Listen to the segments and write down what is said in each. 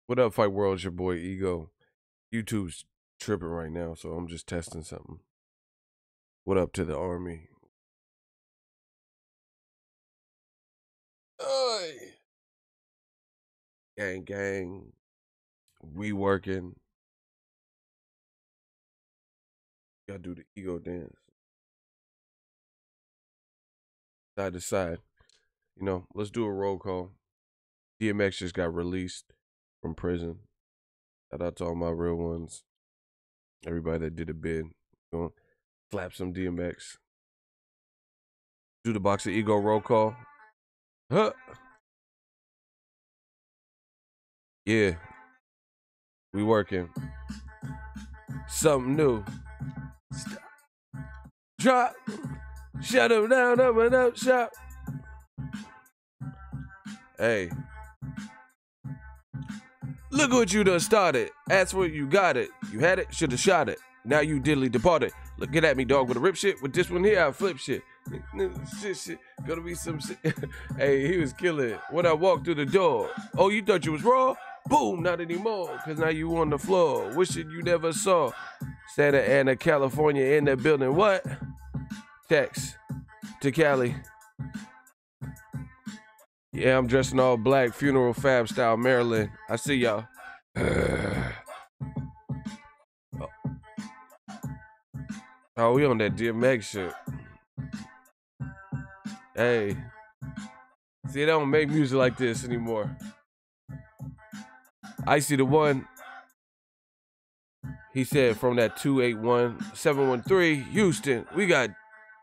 What up, Fight World? It's your boy Ego. YouTube's tripping right now, so I'm just testing something. What up to the army? Hey. Gang, gang. We working. Gotta do the ego dance. Side to side. You know, let's do a roll call. DMX just got released from prison. Shout out to all my real ones. Everybody that did a bid. Gonna slap some DMX. Do the Boxingego roll call. Huh. Yeah. We working. Something new. Stop. Drop. Shut him down, up and up, shop. Hey. Look what you done started. Ask what you got it. You had it, should have shot it. Now you diddly departed. Looking at me, dog, with a rip shit. With this one here, I flip shit. Shit. Gonna be some shit. Hey, he was killing it. When I walked through the door. Oh, you thought you was raw? Boom, not anymore. Cause now you on the floor. Wishing you never saw. Santa Ana, California in the building. What? Text to Cali. Yeah, I'm dressing all black, funeral fab style, Maryland. I see y'all. Oh, we on that DMX shit. Hey. See, they don't make music like this anymore. I see the one. He said from that 281-713, Houston, we got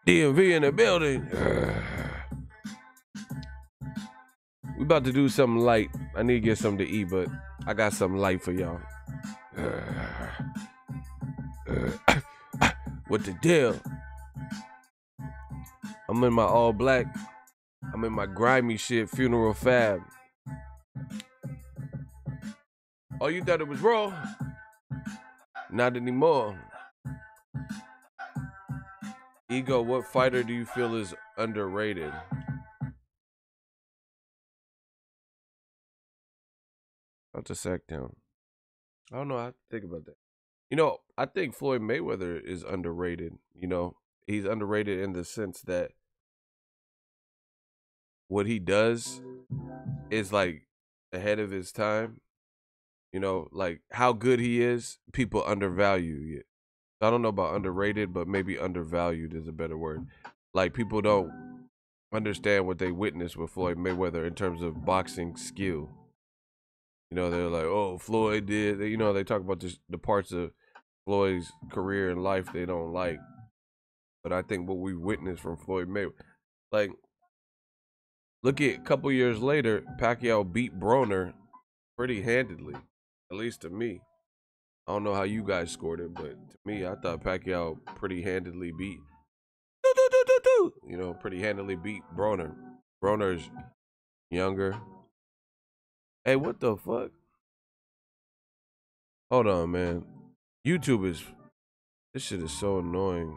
DMV in the building. We about to do something light. I need to get something to eat, but I got something light for y'all. What the deal? I'm in my all black. I'm in my grimy shit, funeral fab. Oh, you thought it was raw? Not anymore. Ego, what fighter do you feel is underrated? About to sack down. I don't know. I have to think about that. You know, I think Floyd Mayweather is underrated. You know, he's underrated in the sense that what he does is like ahead of his time. You know, like how good he is, people undervalue it. I don't know about underrated, but maybe undervalued is a better word. Like people don't understand what they witnessed with Floyd Mayweather in terms of boxing skill. You know, they're like, oh, Floyd did. You know, they talk about the parts of Floyd's career and life they don't like. But I think what we witnessed from Floyd Mayweather, like, look at a couple years later, Pacquiao beat Broner pretty handedly, at least to me. I don't know how you guys scored it, but to me, I thought Pacquiao pretty handedly beat, pretty handedly beat Broner. Broner's younger. Hey, what the fuck? Hold on, man. This shit is so annoying.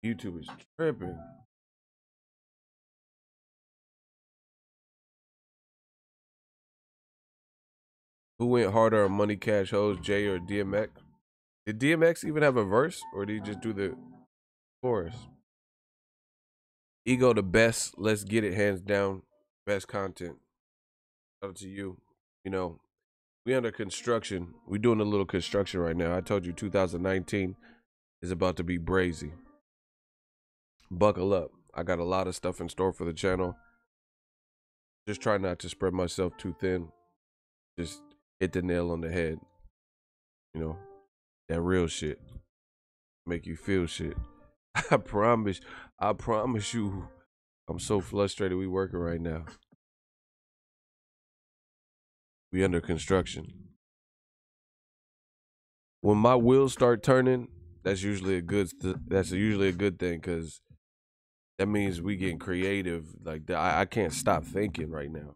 YouTube is tripping. Who went harder on Money Cash Hoes, Jay or DMX? Did DMX even have a verse, or did he just do the chorus? Ego the best. Let's get it, hands down. Best content. Shout out to you. You know, we under construction. We doing a little construction right now. I told you 2019 is about to be brazy. Buckle up. I got a lot of stuff in store for the channel. Just try not to spread myself too thin. Just hit the nail on the head. You know, that real shit. Make you feel shit. I promise you. I'm so frustrated. We working right now. We under construction. When my wheels start turning, that's usually a good thing, because that means we getting creative. Like I can't stop thinking right now.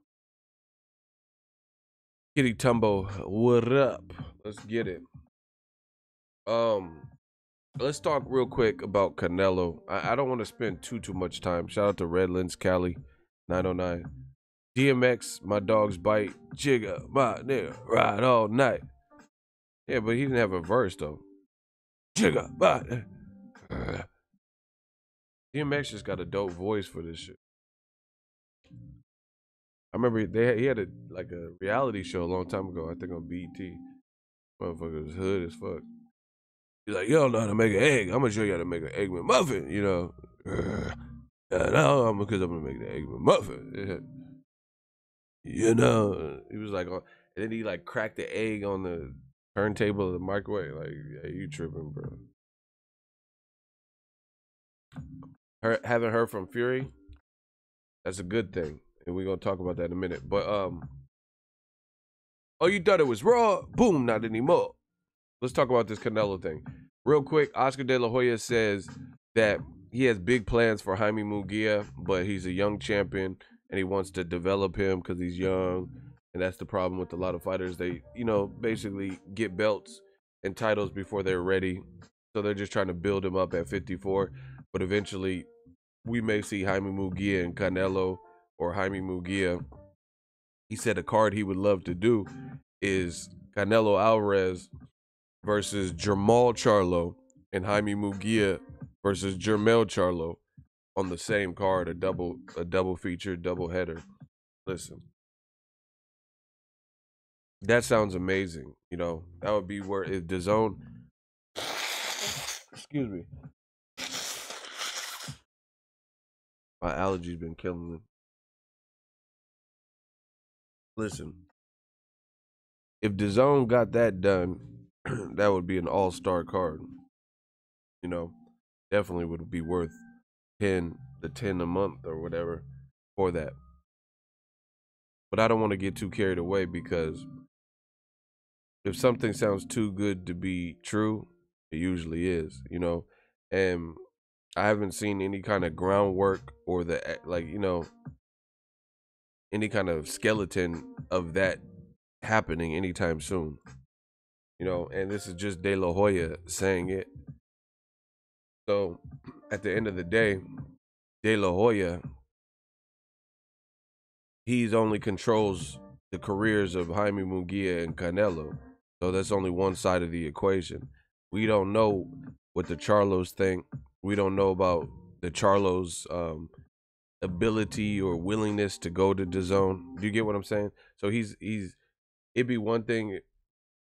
Kitty Tumbo, what up? Let's get it. let's talk real quick about Canelo. I don't want to spend too much time. Shout out to Redlands Cali 909. DMX, my dog's bite, Jigga, my nigga, ride all night. Yeah, but he didn't have a verse though. Jigga, my DMX just got a dope voice for this shit. I remember he had a reality show a long time ago. I think on BET. Motherfucker was hood as fuck. He's like, you don't know how to make an egg. I'm gonna show you how to make an egg McMuffin. You know, no, because I'm gonna make the egg McMuffin. You know, he was like, and then he like cracked the egg on the turntable of the microwave. Like, yeah, you tripping, bro. Having heard from Fury, that's a good thing, and we're gonna talk about that in a minute. But oh, you thought it was raw? Boom, not anymore. Let's talk about this Canelo thing real quick. Oscar De La Hoya says that he has big plans for Jaime Munguia, but he's a young champion and he wants to develop him because he's young. And that's the problem with a lot of fighters. They, basically get belts and titles before they're ready. So they're just trying to build him up at 54. But eventually, we may see Jaime Munguia and Canelo, or Jaime Munguia. He said a card he would love to do is Canelo Alvarez versus Jermall Charlo and Jaime Munguia versus Jermell Charlo on the same card, a double feature, double header. Listen, that sounds amazing. That would be where if DAZN, excuse me, my allergies been killing me. Listen, if DAZN got that done, that would be an all-star card. Definitely would be worth 10 a month or whatever for that. But I don't want to get too carried away, because if something sounds too good to be true, it usually is, and I haven't seen any kind of groundwork or any kind of skeleton of that happening anytime soon. And this is just De La Hoya saying it. So at the end of the day, De La Hoya, he's only controls the careers of Jaime Munguia and Canelo. So that's only one side of the equation. We don't know what the Charlos think. We don't know about the Charlos' ability or willingness to go to DAZN. Do you get what I'm saying? So it'd be one thing,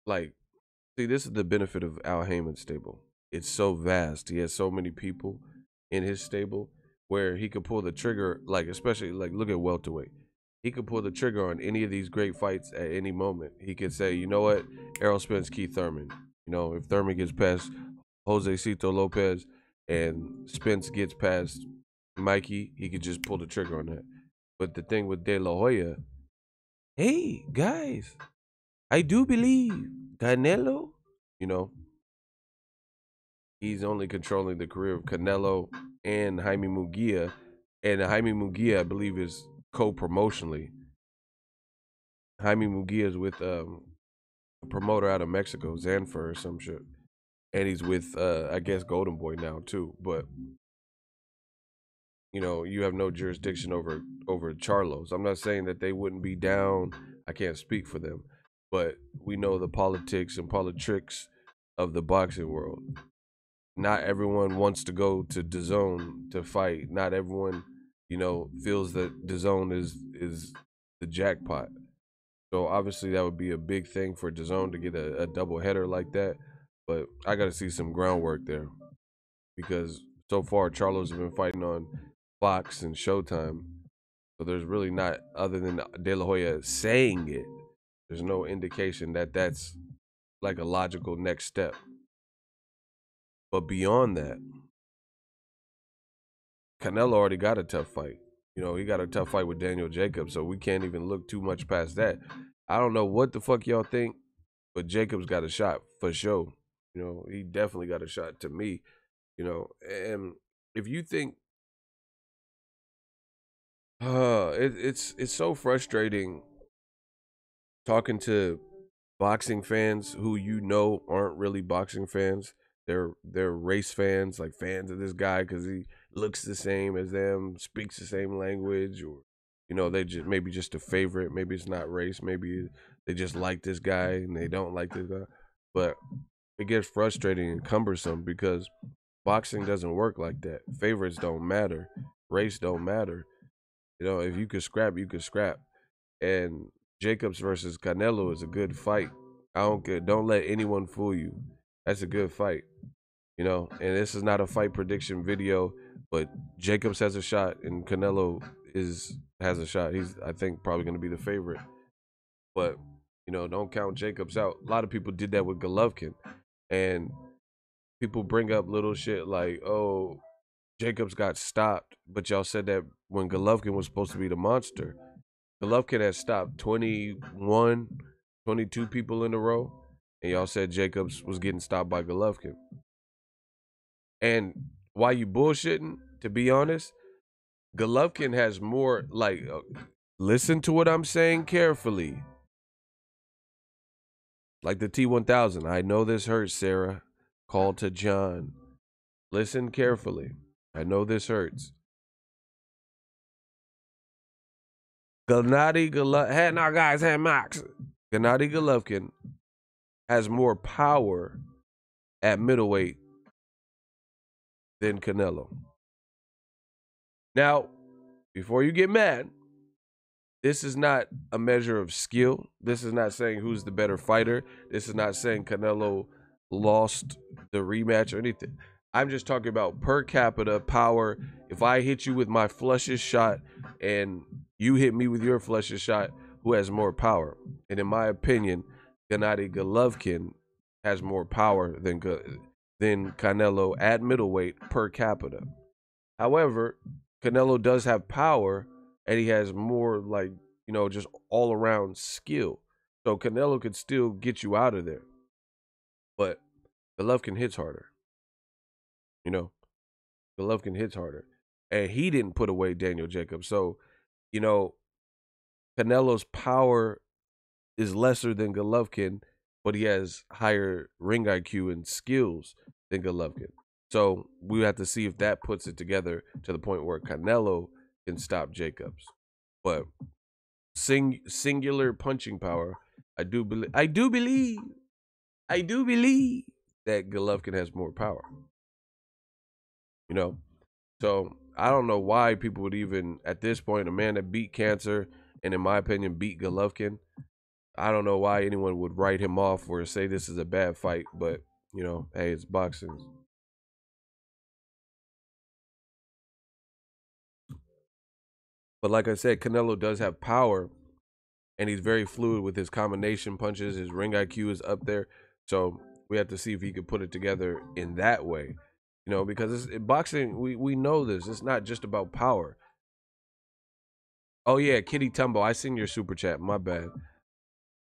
like, see, this is the benefit of Al Heyman's stable. It's so vast. He has so many people in his stable where he could pull the trigger, like, especially, like, look at welterweight. He could pull the trigger on any of these great fights at any moment. He could say, you know what, Errol Spence, Keith Thurman. If Thurman gets past Jose Cito Lopez and Spence gets past Mikey, he could just pull the trigger on that. But the thing with De La Hoya, hey, guys, I do believe Canelo, he's only controlling the career of Canelo and Jaime Munguia. And Jaime Munguia, I believe, is co-promotionally. Jaime Munguia is with a promoter out of Mexico, Zanfer or some shit. And he's with, I guess, Golden Boy now, too. But, you have no jurisdiction over Charlos. I'm not saying that they wouldn't be down. I can't speak for them. But we know the politics and politics of the boxing world. Not everyone wants to go to DAZN to fight. Not everyone, feels that DAZN is the jackpot. So obviously that would be a big thing for DAZN to get a double header like that. But I got to see some groundwork there, because so far Charlos have been fighting on Fox and Showtime. So there's really not, other than De La Hoya saying it, there's no indication that that's like a logical next step. But beyond that, Canelo already got a tough fight. He got a tough fight with Daniel Jacobs, so we can't even look too much past that. I don't know what the fuck y'all think, but Jacobs got a shot for sure. He definitely got a shot to me. And if you think, it's so frustrating talking to boxing fans who aren't really boxing fans. they're race fans, like fans of this guy because he looks the same as them, speaks the same language, or they just maybe just a favorite. Maybe it's not race. Maybe they just like this guy and they don't like this guy. But it gets frustrating and cumbersome because boxing doesn't work like that. Favorites don't matter. Race don't matter. If you could scrap, you could scrap. And Jacobs versus Canelo is a good fight. I don't care. Don't let anyone fool you. That's a good fight. And this is not a fight prediction video, but Jacobs has a shot and Canelo has a shot. He's, I think, probably going to be the favorite. But, don't count Jacobs out. A lot of people did that with Golovkin. And people bring up little shit like, oh, Jacobs got stopped. But y'all said that when Golovkin was supposed to be the monster. Golovkin had stopped 21, 22 people in a row. And y'all said Jacobs was getting stopped by Golovkin. And why you bullshitting, to be honest, Golovkin has more, listen to what I'm saying carefully. Like the T-1000. I know this hurts, Sarah. Call to John. Listen carefully. I know this hurts. Gennady Golovkin has more power at middleweight than Canelo. Now, before you get mad, this is not a measure of skill. This is not saying who's the better fighter. This is not saying Canelo lost the rematch or anything. I'm just talking about per capita power. If I hit you with my flushest shot and you hit me with your flushest shot, who has more power? And in my opinion, Gennady Golovkin has more power than Canelo at middleweight per capita. However, Canelo does have power, and he has more, just all around skill. So Canelo could still get you out of there, but Golovkin hits harder. Golovkin hits harder, and he didn't put away Daniel Jacobs. So, Canelo's power is lesser than Golovkin, but he has higher ring IQ and skills than Golovkin. So we have to see if that puts it together to the point where Canelo can stop Jacobs. But singular punching power, I do believe that Golovkin has more power. So I don't know why people would even, at this point, a man that beat cancer and, in my opinion, beat Golovkin, I don't know why anyone would write him off or say this is a bad fight, but, hey, it's boxing. But like I said, Canelo does have power, and he's very fluid with his combination punches. His ring IQ is up there. So we have to see if he could put it together in that way. Because boxing, we know this. It's not just about power. Oh, yeah, Kitty Tumbo. I seen your super chat. My bad.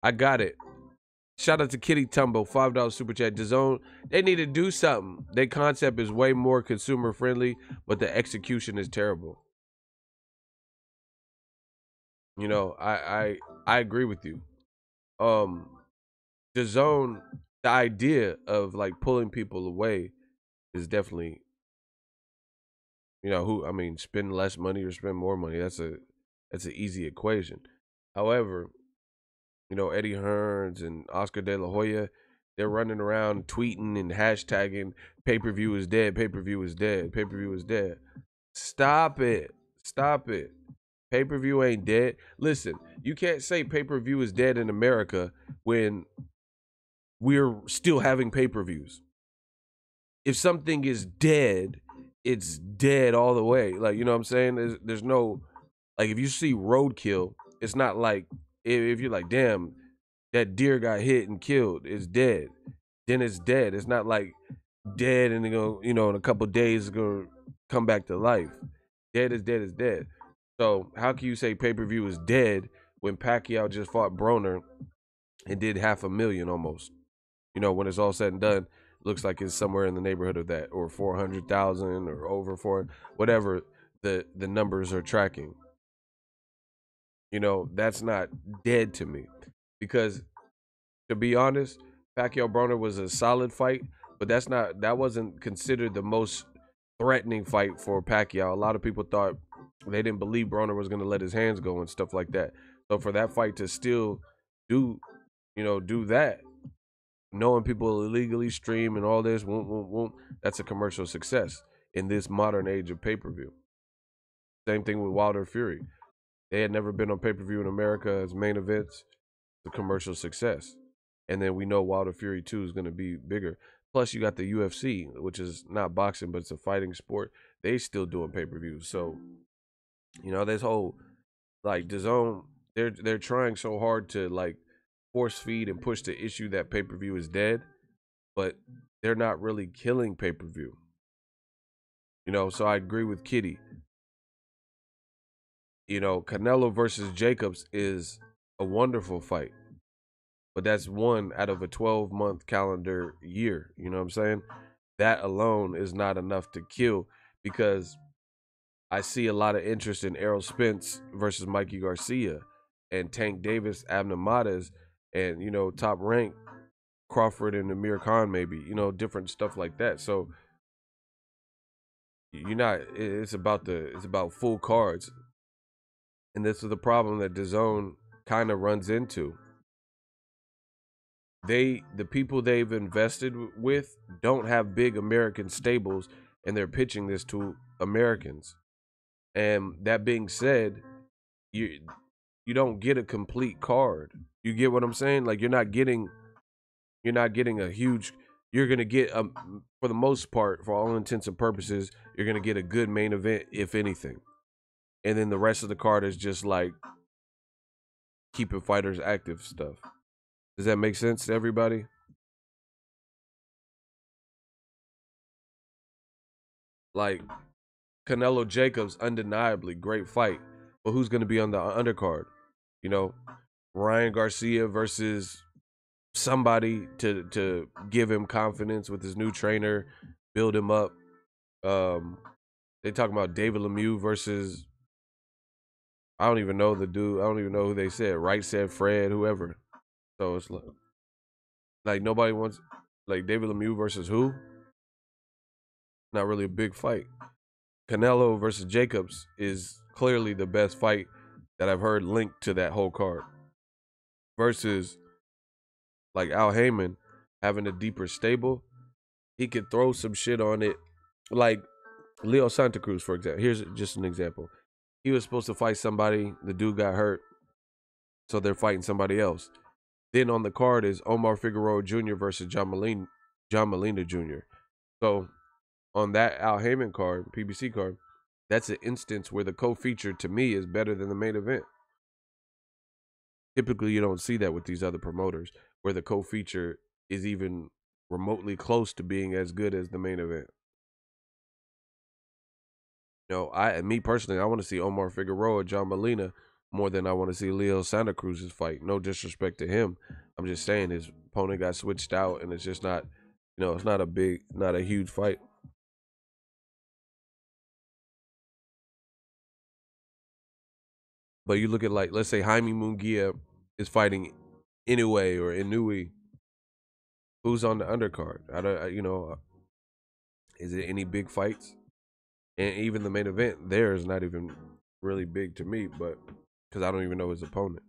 I got it. Shout out to Kitty Tumbo, $5 super chat. DAZN, they need to do something. Their concept is way more consumer friendly, but the execution is terrible. I agree with you. DAZN, the idea of pulling people away is definitely, spend less money or spend more money. That's an easy equation. However, Eddie Hearns and Oscar De La Hoya, they're running around tweeting and hashtagging pay-per-view is dead, pay-per-view is dead, pay-per-view is dead. Stop it. Pay-per-view ain't dead. Listen, you can't say pay-per-view is dead in America when we're still having pay-per-views. If something is dead, it's dead all the way. You know what I'm saying? There's no, if you see roadkill, it's not like, if you're like, damn, that deer got hit and killed, it's dead. Then it's dead. It's not like dead and in a couple days it's gonna come back to life. Dead is dead is dead. So how can you say pay-per-view is dead when Pacquiao just fought Broner and did 500,000 almost? When it's all said and done, looks like it's somewhere in the neighborhood of that, or 400,000 or over 400, whatever the numbers are tracking. That's not dead to me, because to be honest, Pacquiao Broner was a solid fight, but that wasn't considered the most threatening fight for Pacquiao. A lot of people thought they didn't believe Broner was going to let his hands go and stuff like that. So for that fight to still do that, knowing people illegally stream and all this, that's a commercial success in this modern age of pay-per-view. Same thing with Wilder Fury. They had never been on pay-per-view in America as main events. It's a commercial success. And then we know Wilder Fury 2 is going to be bigger. Plus, you got the UFC, which is not boxing, but it's a fighting sport. They still doing pay-per-views. So, this whole, like, DAZN, they're trying so hard to, like, force feed and push the issue that pay-per-view is dead, but they're not really killing pay-per-view. So I agree with Kitty. Canelo versus Jacobs is a wonderful fight, but that's one out of a 12-month calendar year. You know what I'm saying? That alone is not enough to kill, because I see a lot of interest in Errol Spence versus Mikey Garcia and Tank Davis, Abner Mares, and, Top Rank, Crawford and Amir Khan, maybe, different stuff like that. So it's about full cards. And this is the problem that DAZN kind of runs into. The people they've invested with don't have big American stables, and they're pitching this to Americans. And that being said, you don't get a complete card. You get what I'm saying? Like, you're not getting a huge. You're gonna get for the most part, for all intents and purposes, you're gonna get a good main event, if anything. And then the rest of the card is just like keeping fighters active stuff. Does that make sense to everybody? Like, Canelo Jacobs, undeniably great fight, but who's going to be on the undercard? Ryan Garcia versus somebody to give him confidence with his new trainer, build him up. They talk about David Lemieux versus, I don't even know the dude. I don't even know who they said. Wright said Fred, whoever. So it's like nobody wants, like, David Lemieux versus who? Not really a big fight. Canelo versus Jacobs is clearly the best fight that I've heard linked to that whole card. Versus, like, Al Heyman having a deeper stable. He could throw some shit on it. Like Leo Santa Cruz, for example. Here's just an example. He was supposed to fight somebody. The dude got hurt, so they're fighting somebody else. Then on the card is Omar Figueroa Jr. versus John Molina Jr. So on that Al Heyman card, PBC card, that's an instance where the co-feature, to me, is better than the main event. Typically, you don't see that with these other promoters, where the co-feature is even remotely close to being as good as the main event. Me personally, I want to see Omar Figueroa, John Molina, more than I want to see Leo Santa Cruz's fight. No disrespect to him. I'm just saying his opponent got switched out, and it's just not, it's not a huge fight. But you look at, like, let's say Jaime Munguia is fighting Inoue or Inui. Who's on the undercard? Is it any big fights? And even the main event there is not even really big to me, but because I don't even know his opponent.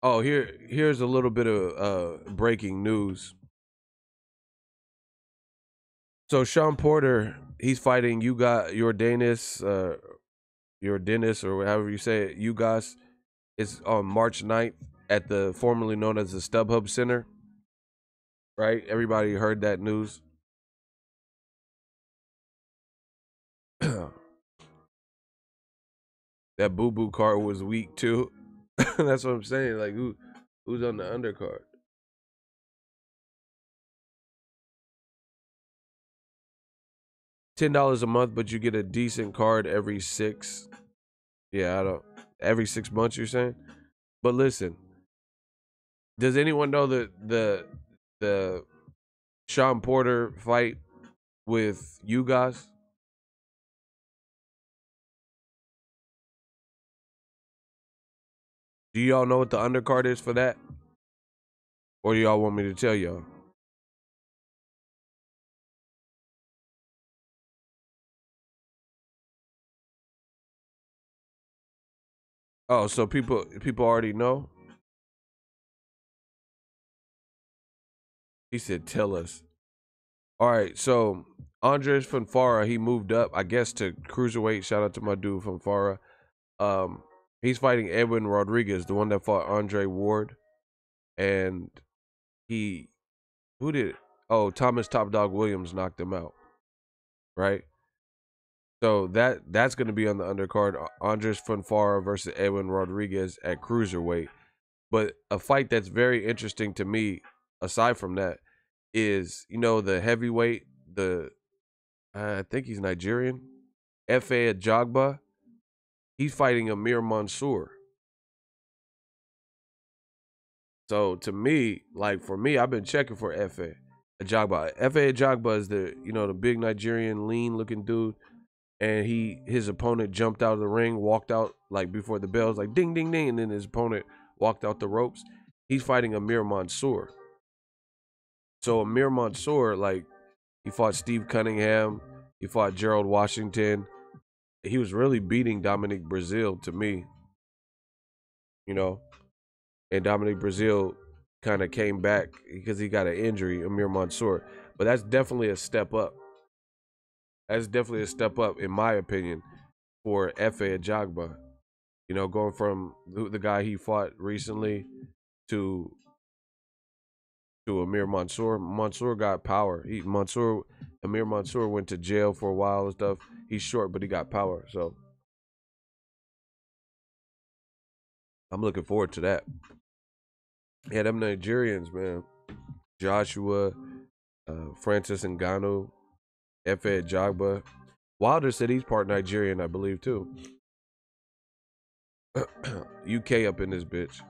Oh, here's a little bit of breaking news. So Sean Porter, he's fighting Yordanis, or however you say it, Ugas. It's on March 9th at the formerly known as the StubHub Center. Right? Everybody heard that news. That Boo Boo card was weak too. That's what I'm saying. Like, who's on the undercard? $10 a month, but you get a decent card every 6. Yeah, every 6 months. You're saying, but listen, does anyone know the Sean Porter fight with you guys? Do y'all know what the undercard is for that? Or do y'all want me to tell y'all? Oh, so people already know? He said, tell us. All right, so Andres Fonfara, he moved up, I guess, to cruiserweight. Shout out to my dude Fonfara. He's fighting Edwin Rodriguez, the one that fought Andre Ward. And he, who did? Oh, Thomas Top Dog Williams knocked him out, right? So that's going to be on the undercard. Andres Fonfara versus Edwin Rodriguez at cruiserweight. But a fight that's very interesting to me, aside from that, is, you know, the heavyweight, the I think he's Nigerian, F.A. Ajagba. He's fighting Amir Mansour. So to me, like for me, I've been checking for F.A. Ajagba. F.A. Ajagba is the, you know, the big Nigerian lean looking dude. And his opponent jumped out of the ring, walked out like before the bells, like ding, ding, ding. And then his opponent walked out the ropes. He's fighting Amir Mansour. So Amir Mansour, like, he fought Steve Cunningham. He fought Gerald Washington. He was really beating Dominic Brazil to me, you know. And Dominic Brazil kind of came back because he got an injury, Amir Mansour. But that's definitely a step up. That's definitely a step up, in my opinion, for F.A. Ajagba. You know, going from the guy he fought recently to Amir Mansour. Mansour got power. Amir Mansour went to jail for a while and stuff. He's short, but he got power. So I'm looking forward to that. Yeah, them Nigerians, man. Joshua, Francis Ngannou, F.A. Ajagba. Wilder said he's part Nigerian, I believe, too. UK up in this bitch.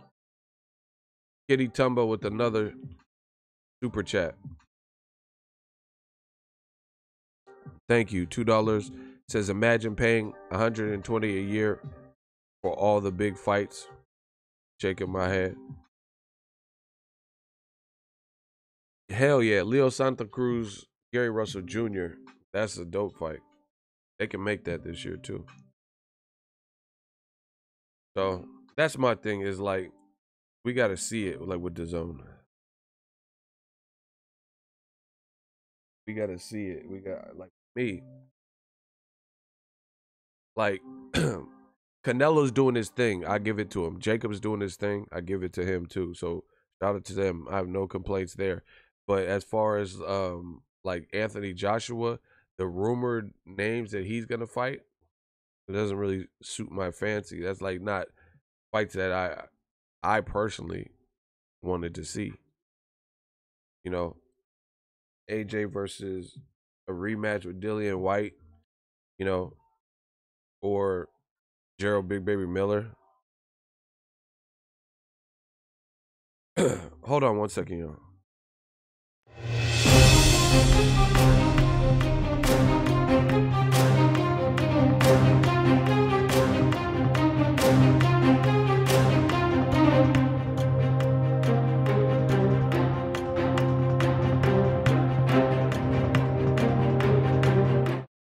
Kitty Tumba with another super chat. Thank you. $2. Says, imagine paying $120 a year for all the big fights. Shaking my head. Hell yeah. Leo Santa Cruz, Gary Russell Jr. That's a dope fight. They can make that this year too. So that's my thing, is like, we got to see it like with the zone. We got to see it. We got, like, me. Like, Canelo's doing his thing. I give it to him. Jacob's doing his thing. I give it to him too. So shout out to them. I have no complaints there. But as far as like Anthony Joshua, the rumored names that he's gonna fight, it doesn't really suit my fancy. That's like not fights that I personally wanted to see. You know, AJ versus a rematch with Dillian White, you know, or Gerald Big Baby Miller. Hold on one second, y'all.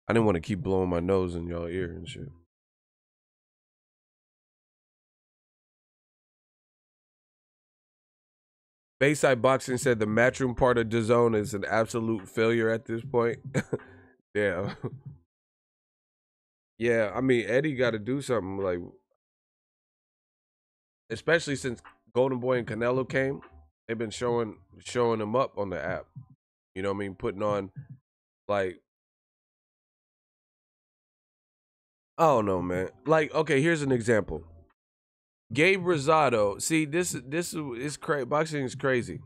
I didn't want to keep blowing my nose in y'all ear and shit. Bayside Boxing said the matchroom part of DAZN is an absolute failure at this point. Yeah. Yeah, I mean, Eddie got to do something, like, especially since Golden Boy and Canelo came. They've been showing them up on the app. You know what I mean? Putting on, like, I don't know, man. Like, okay, here's an example. Gabe Rosado. See, this is crazy. Boxing is crazy.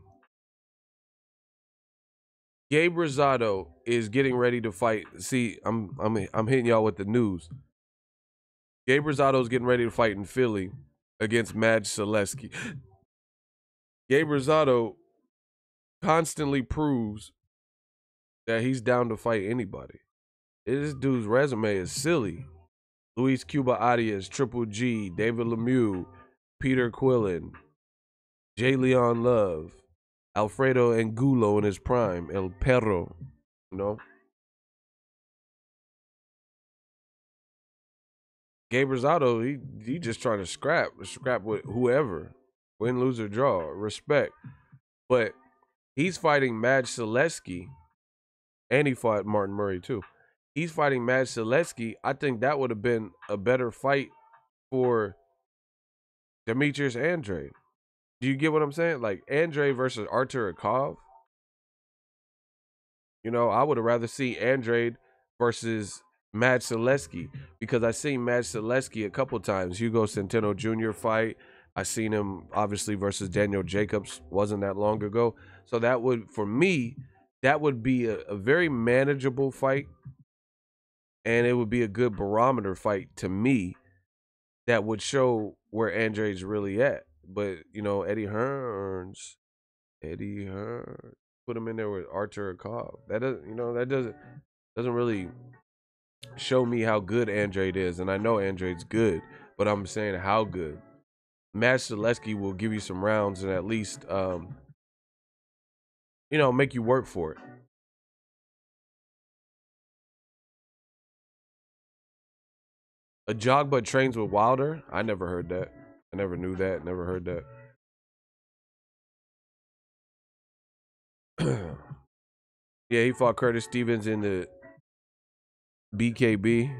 Gabe Rosado is getting ready to fight. See, I'm hitting y'all with the news. Gabe Rosado is getting ready to fight in Philly against Madge Selesky. Gabe Rosado constantly proves that he's down to fight anybody. This dude's resume is silly. Luis Cuba Arias, Triple G, David Lemieux, Peter Quillen, J. Leon Love, Alfredo Angulo in his prime, El Perro, you know. Gabe Rosado, he just trying to scrap with whoever, win, lose or draw, respect. But he's fighting Madge Selesky, and he fought Martin Murray too. He's fighting Madge Selesky. I think that would have been a better fight for Demetrius Andrade. Do you get what I'm saying? Like Andrade versus Artur Akov. You know, I would have rather see Andrade versus Madge Selesky because I seen Madge Selesky a couple times. Hugo Centeno Jr. fight. I seen him obviously versus Daniel Jacobs wasn't that long ago. So that would, for me, that would be a very manageable fight, and it would be a good barometer fight to me that would show where Andrade's really at. But you know, Eddie Hearns, put him in there with Artur Akov. That doesn't, you know, that doesn't really show me how good Andrade is. And I know Andrade's good, but I'm saying how good. Madge Selesky will give you some rounds and at least, you know, make you work for it. A jog but trains with Wilder? I never heard that. I never knew that. Never heard that. Yeah, he fought Curtis Stevens in the BKB.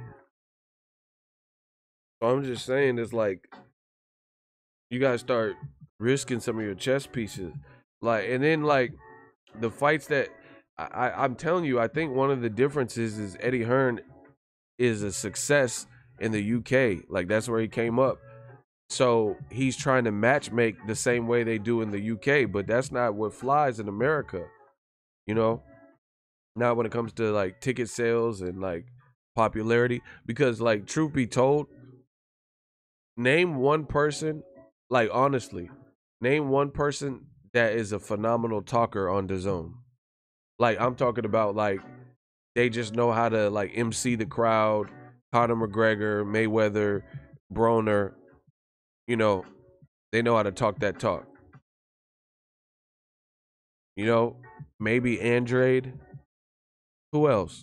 So I'm just saying, it's like you gotta start risking some of your chess pieces, like, and then like the fights that I'm telling you, I think one of the differences is Eddie Hearn is a success in the UK. Like that's where he came up. So he's trying to match make the same way they do in the UK, but that's not what flies in America. You know, not when it comes to like ticket sales and like popularity. Because like truth be told, name one person, like honestly, name one person that is a phenomenal talker on DAZN. Like I'm talking about like they just know how to like MC the crowd. Conor McGregor, Mayweather, Broner, you know, they know how to talk that talk. You know, maybe Andrade. Who else?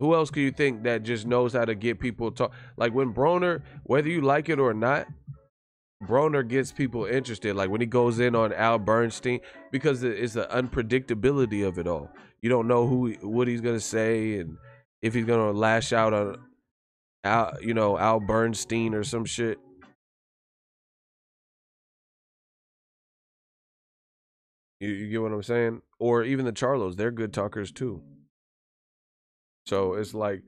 Who else can you think that just knows how to get people talk? Like when Broner, whether you like it or not, Broner gets people interested. Like when he goes in on Al Bernstein, because it's the unpredictability of it all. You don't know what he's gonna say and if he's gonna lash out on Al, you know, Al Bernstein or some shit. You get what I'm saying? Or even the Charlos, they're good talkers too. So it's like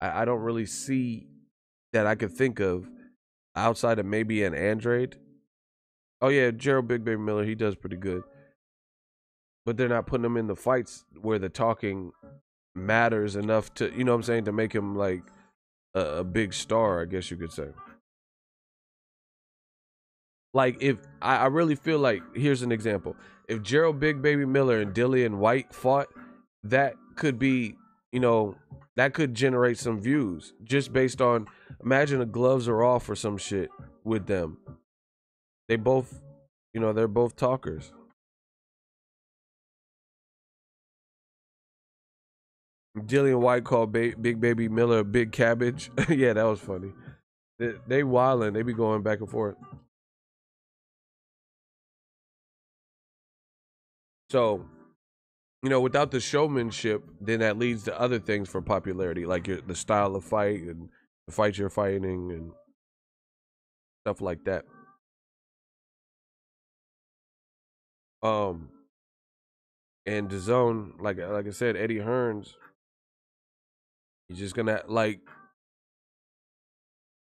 I don't really see that I could think of outside of maybe an Andrade. Oh yeah, Gerald Big Baby Miller, he does pretty good. But they're not putting him in the fights where the talking matters enough to, you know what I'm saying, to make him like a big star, I guess you could say. Like if I really feel like, here's an example. If Gerald Big Baby Miller and Dillian White fought, that could be, you know, that could generate some views just based on, imagine the gloves are off or some shit with them. They both, you know, they're both talkers. Dillian White called Big Baby Miller a big cabbage. Yeah, that was funny. They wildin'. They be going back and forth. So, you know, without the showmanship, then that leads to other things for popularity, like the style of fight and the fight you're fighting and stuff like that. Um, and the zone, like I said, Eddie Hearns, he's just gonna like.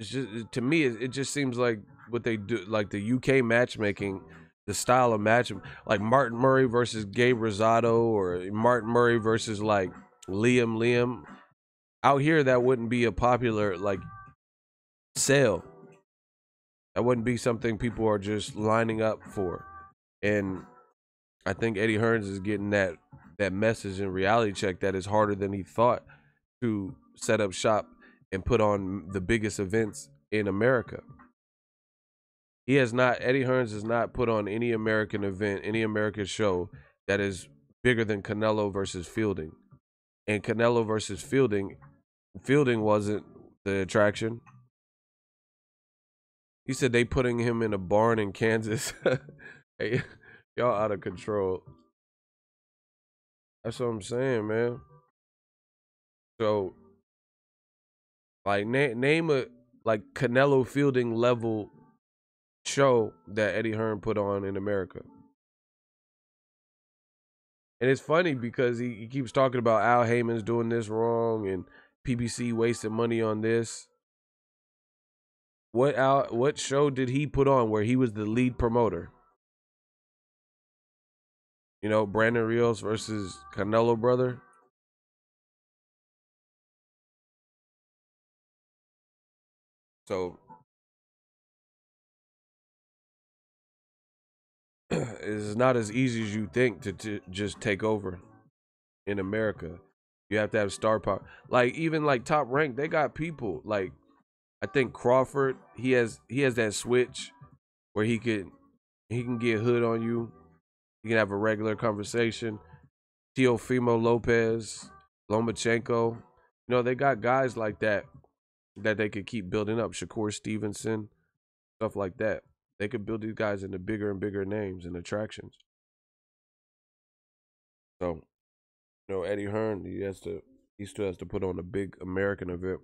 It's just, to me, it just seems like what they do, like the UK matchmaking, the style of match, like Martin Murray versus Gabe Rosado, or Martin Murray versus like Liam. Out here, that wouldn't be a popular like sale. That wouldn't be something people are just lining up for. And I think Eddie Hearns is getting that message in reality check that is harder than he thought to set up shop and put on the biggest events in America. He has not. Eddie Hearns has not put on any American event, any American show that is bigger than Canelo versus Fielding. And Canelo versus Fielding wasn't the attraction. He said they putting him in a barn in Kansas. Hey, y'all out of control. That's what I'm saying, man. So, like, name a like Canelo Fielding level show that Eddie Hearn put on in America. And it's funny because he keeps talking about Al Heyman's doing this wrong and PBC wasting money on this. What show did he put on where he was the lead promoter? You know, Brandon Rios versus Canelo brother. So it's not as easy as you think to just take over in America. You have to have star power. Like even like Top Rank, they got people like I think Crawford. He has that switch where he can get hood on you. You can have a regular conversation. Teofimo Lopez, Lomachenko. You know, they got guys like that they could keep building up. Shakur Stevenson, stuff like that. They could build these guys into bigger and bigger names and attractions. So, you know, Eddie Hearn, he still has to put on a big American event.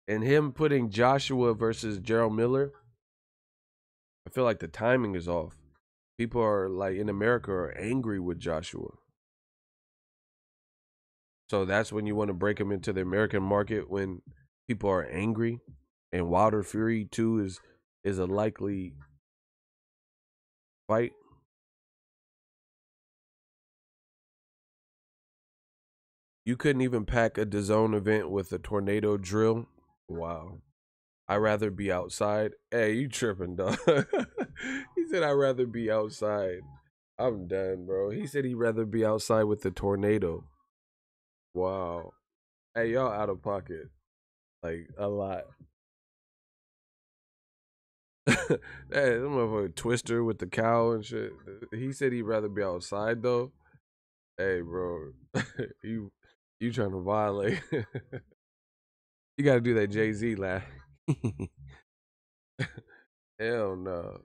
And him putting Joshua versus Gerald Miller, I feel like the timing is off. People are like in America are angry with Joshua. So that's when you want to break him into the American market when people are angry. And Wilder Fury 2 is a likely fight. You couldn't even pack a DAZN event with a tornado drill. Wow. I'd rather be outside. Hey, you tripping, dog. He said I'd rather be outside. I'm done, bro. He said he'd rather be outside with the tornado. Wow. Hey, y'all out of pocket. Like a lot. Hey, that motherfucker Twister with the cow and shit. He said he'd rather be outside though. Hey, bro. you you trying to violate. You gotta do that Jay-Z laugh. Hell no.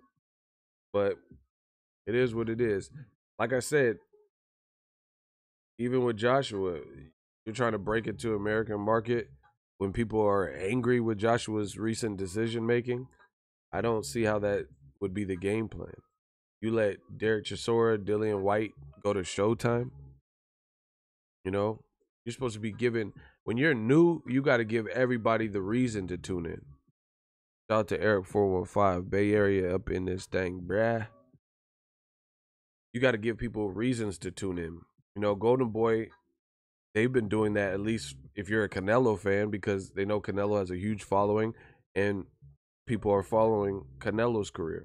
But it is what it is. Like I said, even with Joshua, you're trying to break into American market when people are angry with Joshua's recent decision making. I don't see how that would be the game plan. You let Derek Chisora, Dillian White go to Showtime. You know, you're supposed to be giving when you're new. You got to give everybody the reason to tune in. Shout out to Eric 415 Bay Area up in this thing, bruh. You got to give people reasons to tune in. You know, Golden Boy, they've been doing that at least if you're a Canelo fan because they know Canelo has a huge following and people are following Canelo's career.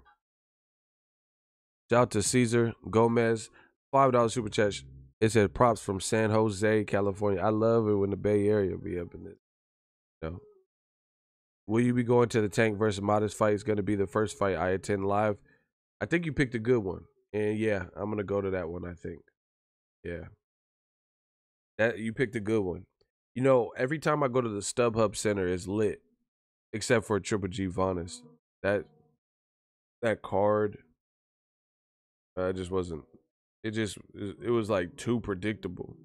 Shout out to Cesar Gomez, $5 super chat. It said props from San Jose, California. I love it when the Bay Area be up in it. You know. Will you be going to the Tank versus Modest fight? It's going to be the first fight I attend live. I think you picked a good one. And yeah, I'm going to go to that one, I think. Yeah. That you picked a good one. You know, every time I go to the StubHub Center, it's lit. Except for Triple G Vonis. That card just wasn't it was like too predictable.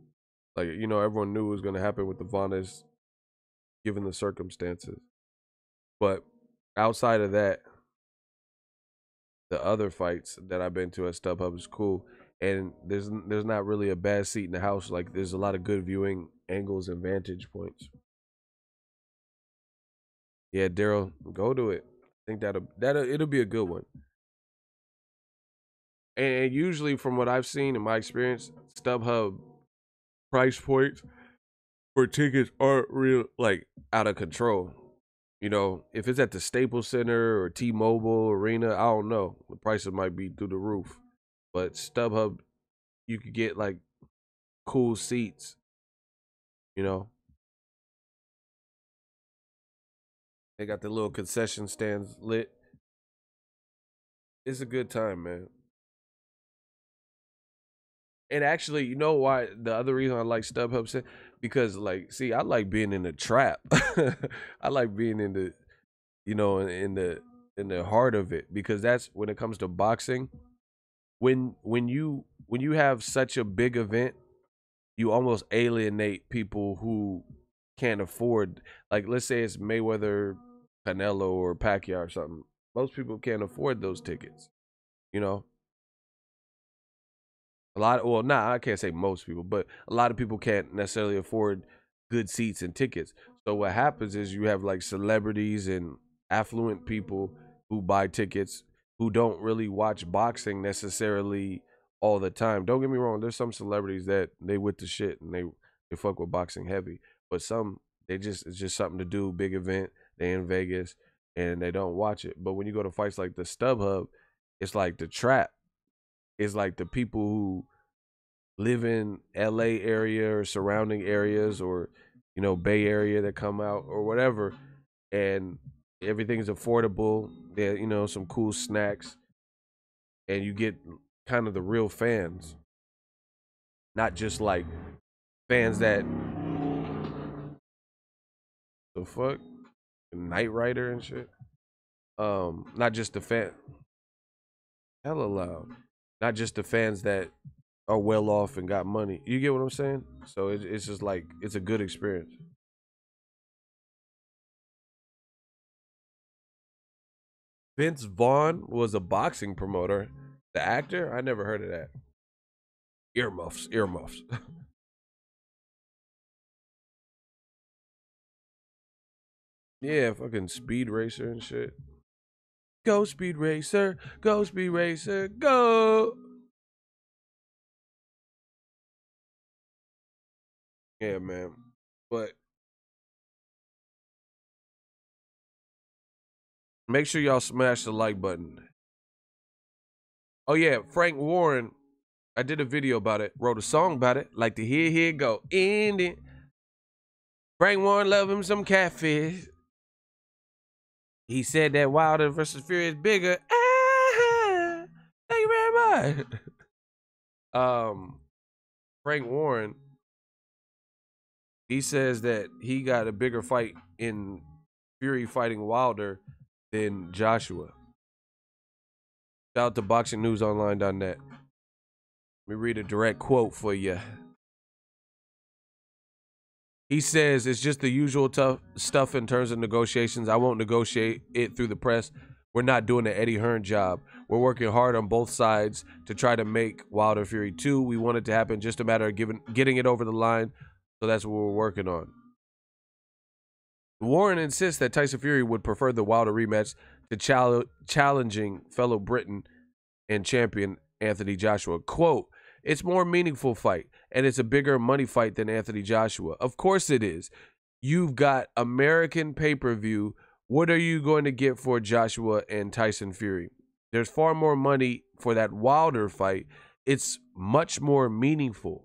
Like, you know, everyone knew it was gonna happen with the Vonis given the circumstances. But outside of that, the other fights that I've been to at StubHub is cool. And there's not really a bad seat in the house. Like there's a lot of good viewing angles and vantage points. Yeah, Daryl, go to it. I think that'll it'll be a good one. And usually, from what I've seen in my experience, StubHub price points for tickets aren't real like out of control. You know, if it's at the Staples Center or T-Mobile Arena, I don't know. The prices might be through the roof. But StubHub, you could get like cool seats. You know, They got the little concession stands lit. It's a good time, man. And actually, you know why? The other reason I like StubHub set because, like, see, I like being in the trap. I like being in the, in the heart of it because that's when it comes to boxing. When you have such a big event, you almost alienate people who can't afford. Like, let's say it's Mayweather, Canelo, or Pacquiao or something. Most people can't afford those tickets. You know, a lot. Well, I can't say most people, but a lot of people can't necessarily afford good seats and tickets. So what happens is you have like celebrities and affluent people who buy tickets who don't really watch boxing necessarily all the time. Don't get me wrong. There's some celebrities that they with the shit and they fuck with boxing heavy, but some it's just something to do. Big event. They in Vegas and they don't watch it. But when you go to fights like the StubHub, it's like the trap. It's like the people who live in LA area or surrounding areas or Bay Area that come out or whatever, and everything's affordable. There, some cool snacks, and you get kind of the real fans, not just like fans that the fuck Knight Rider and shit. Not just the fan, hella loud. Not just the fans that are well off and got money. You get what I'm saying? So it's just like it's a good experience. Vince Vaughn was a boxing promoter. The actor? I never heard of that. Earmuffs, earmuffs. Yeah, fucking Speed Racer and shit. Go Speed Racer, go Speed Racer, go. Yeah, man. But make sure y'all smash the like button. Oh yeah, Frank Warren. I did a video about it. Wrote a song about it. Like to hear it go. In it. Frank Warren love him some catfish. He said that Wilder versus Fury is bigger. Ah, thank you very much. Frank Warren, he says that he got a bigger fight in Fury fighting Wilder than Joshua. Shout out to BoxingNewsOnline.net. Let me read a direct quote for you. He says it's just the usual tough stuff in terms of negotiations. I won't negotiate it through the press. We're not doing the Eddie Hearn job. We're working hard on both sides to try to make Wilder Fury 2. We want it to happen, just a matter of getting it over the line. So that's what we're working on. Warren insists that Tyson Fury would prefer the Wilder rematch to challenging fellow Briton and champion Anthony Joshua. Quote, it's more meaningful fight, and it's a bigger money fight than Anthony Joshua. Of course it is. You've got American pay-per-view. What are you going to get for Joshua and Tyson Fury? There's far more money for that Wilder fight. It's much more meaningful.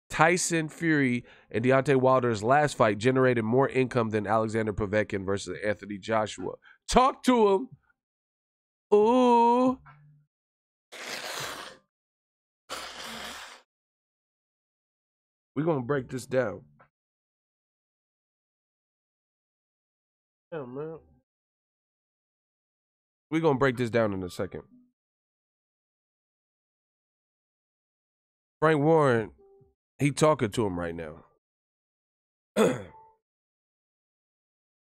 Tyson Fury and Deontay Wilder's last fight generated more income than Alexander Povetkin versus Anthony Joshua. Talk to him. Ooh. We're going to break this down. Yeah, man. We're going to break this down in a second. Frank Warren, he talking to him right now. You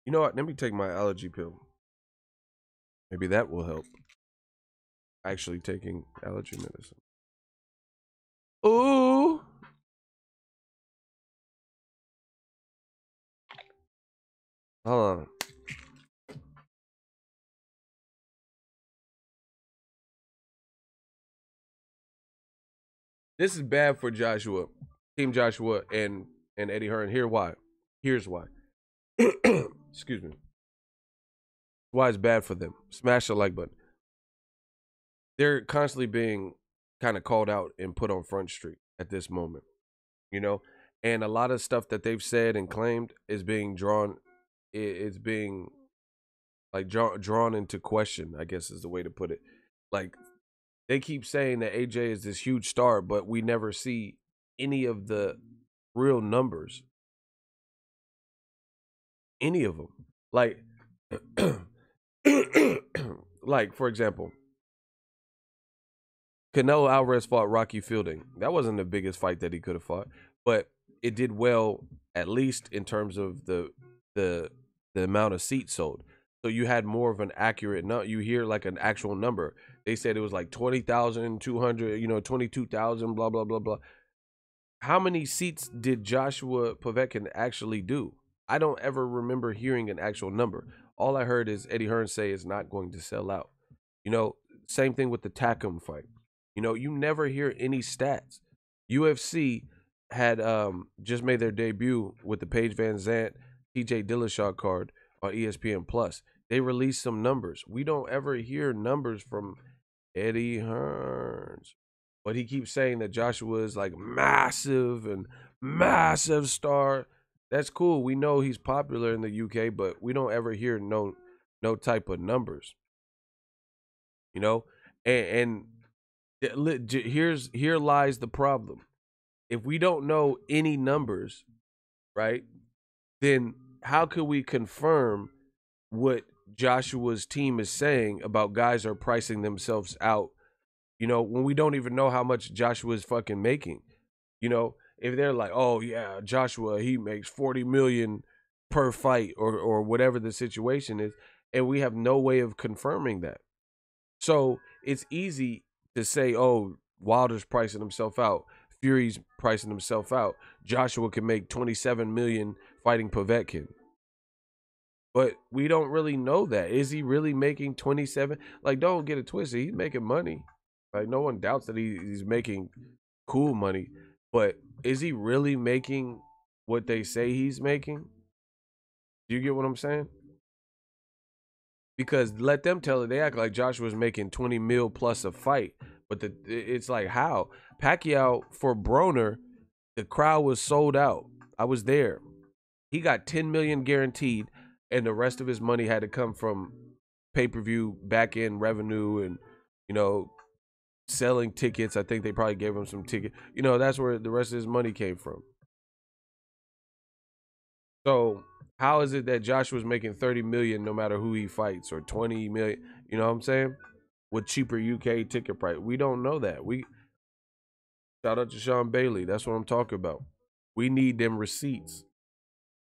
know what? Let me take my allergy pill. Maybe that will help. Actually taking allergy medicine. Ooh. Hold on. This is bad for Joshua, Team Joshua, and Eddie Hearn. Here's why. Excuse me. Why it's bad for them. Smash the like button. They're constantly being kind of called out and put on Front Street at this moment, and a lot of stuff that they've said and claimed is being drawn it's being like drawn into question, I guess is the way to put it. Like they keep saying that AJ is this huge star, but we never see any of the real numbers, any of them. Like, like for example, Canelo Alvarez fought Rocky Fielding. That wasn't the biggest fight that he could have fought, but it did well, at least in terms of the the amount of seats sold. So you had more of an accurate number. You hear like an actual number. They said it was like 20,200, 22,000, blah blah blah blah. How many seats did Joshua Povetkin actually do? I don't ever remember hearing an actual number. All I heard is Eddie Hearn say it's not going to sell out. Same thing with the Takum fight. You never hear any stats. UFC had just made their debut with the Paige Van Zant, TJ Dillashaw card on ESPN Plus. They released some numbers. We don't ever hear numbers from Eddie Hearns. But he keeps saying that Joshua is like massive and massive star. That's cool. We know he's popular in the UK, but we don't ever hear no type of numbers. And here lies the problem. If we don't know any numbers, right, then how could we confirm what Joshua's team is saying about guys are pricing themselves out, when we don't even know how much Joshua is fucking making? If they're like, oh yeah, Joshua, he makes 40 million per fight or whatever the situation is, and we have no way of confirming that. So it's easy to say, oh, Wilder's pricing himself out, Fury's pricing himself out, Joshua can make 27 million fighting Povetkin. But we don't really know that. Is he really making 27? Like, don't get it twisted. He's making money. Like, no one doubts that he's making cool money. But is he really making what they say he's making? Do you get what I'm saying? Because let them tell it. They act like Joshua's making 20 mil plus a fight. But it's like, how? Pacquiao for Broner, the crowd was sold out. I was there. He got 10 million guaranteed, and the rest of his money had to come from pay-per-view back end revenue and selling tickets. I think they probably gave him some ticket. That's where the rest of his money came from. So how is it that Joshua's making 30 million no matter who he fights, or 20 million? You know what I'm saying? With cheaper UK ticket price. We don't know that. Shout out to Sean Bailey. That's what I'm talking about. We need them receipts.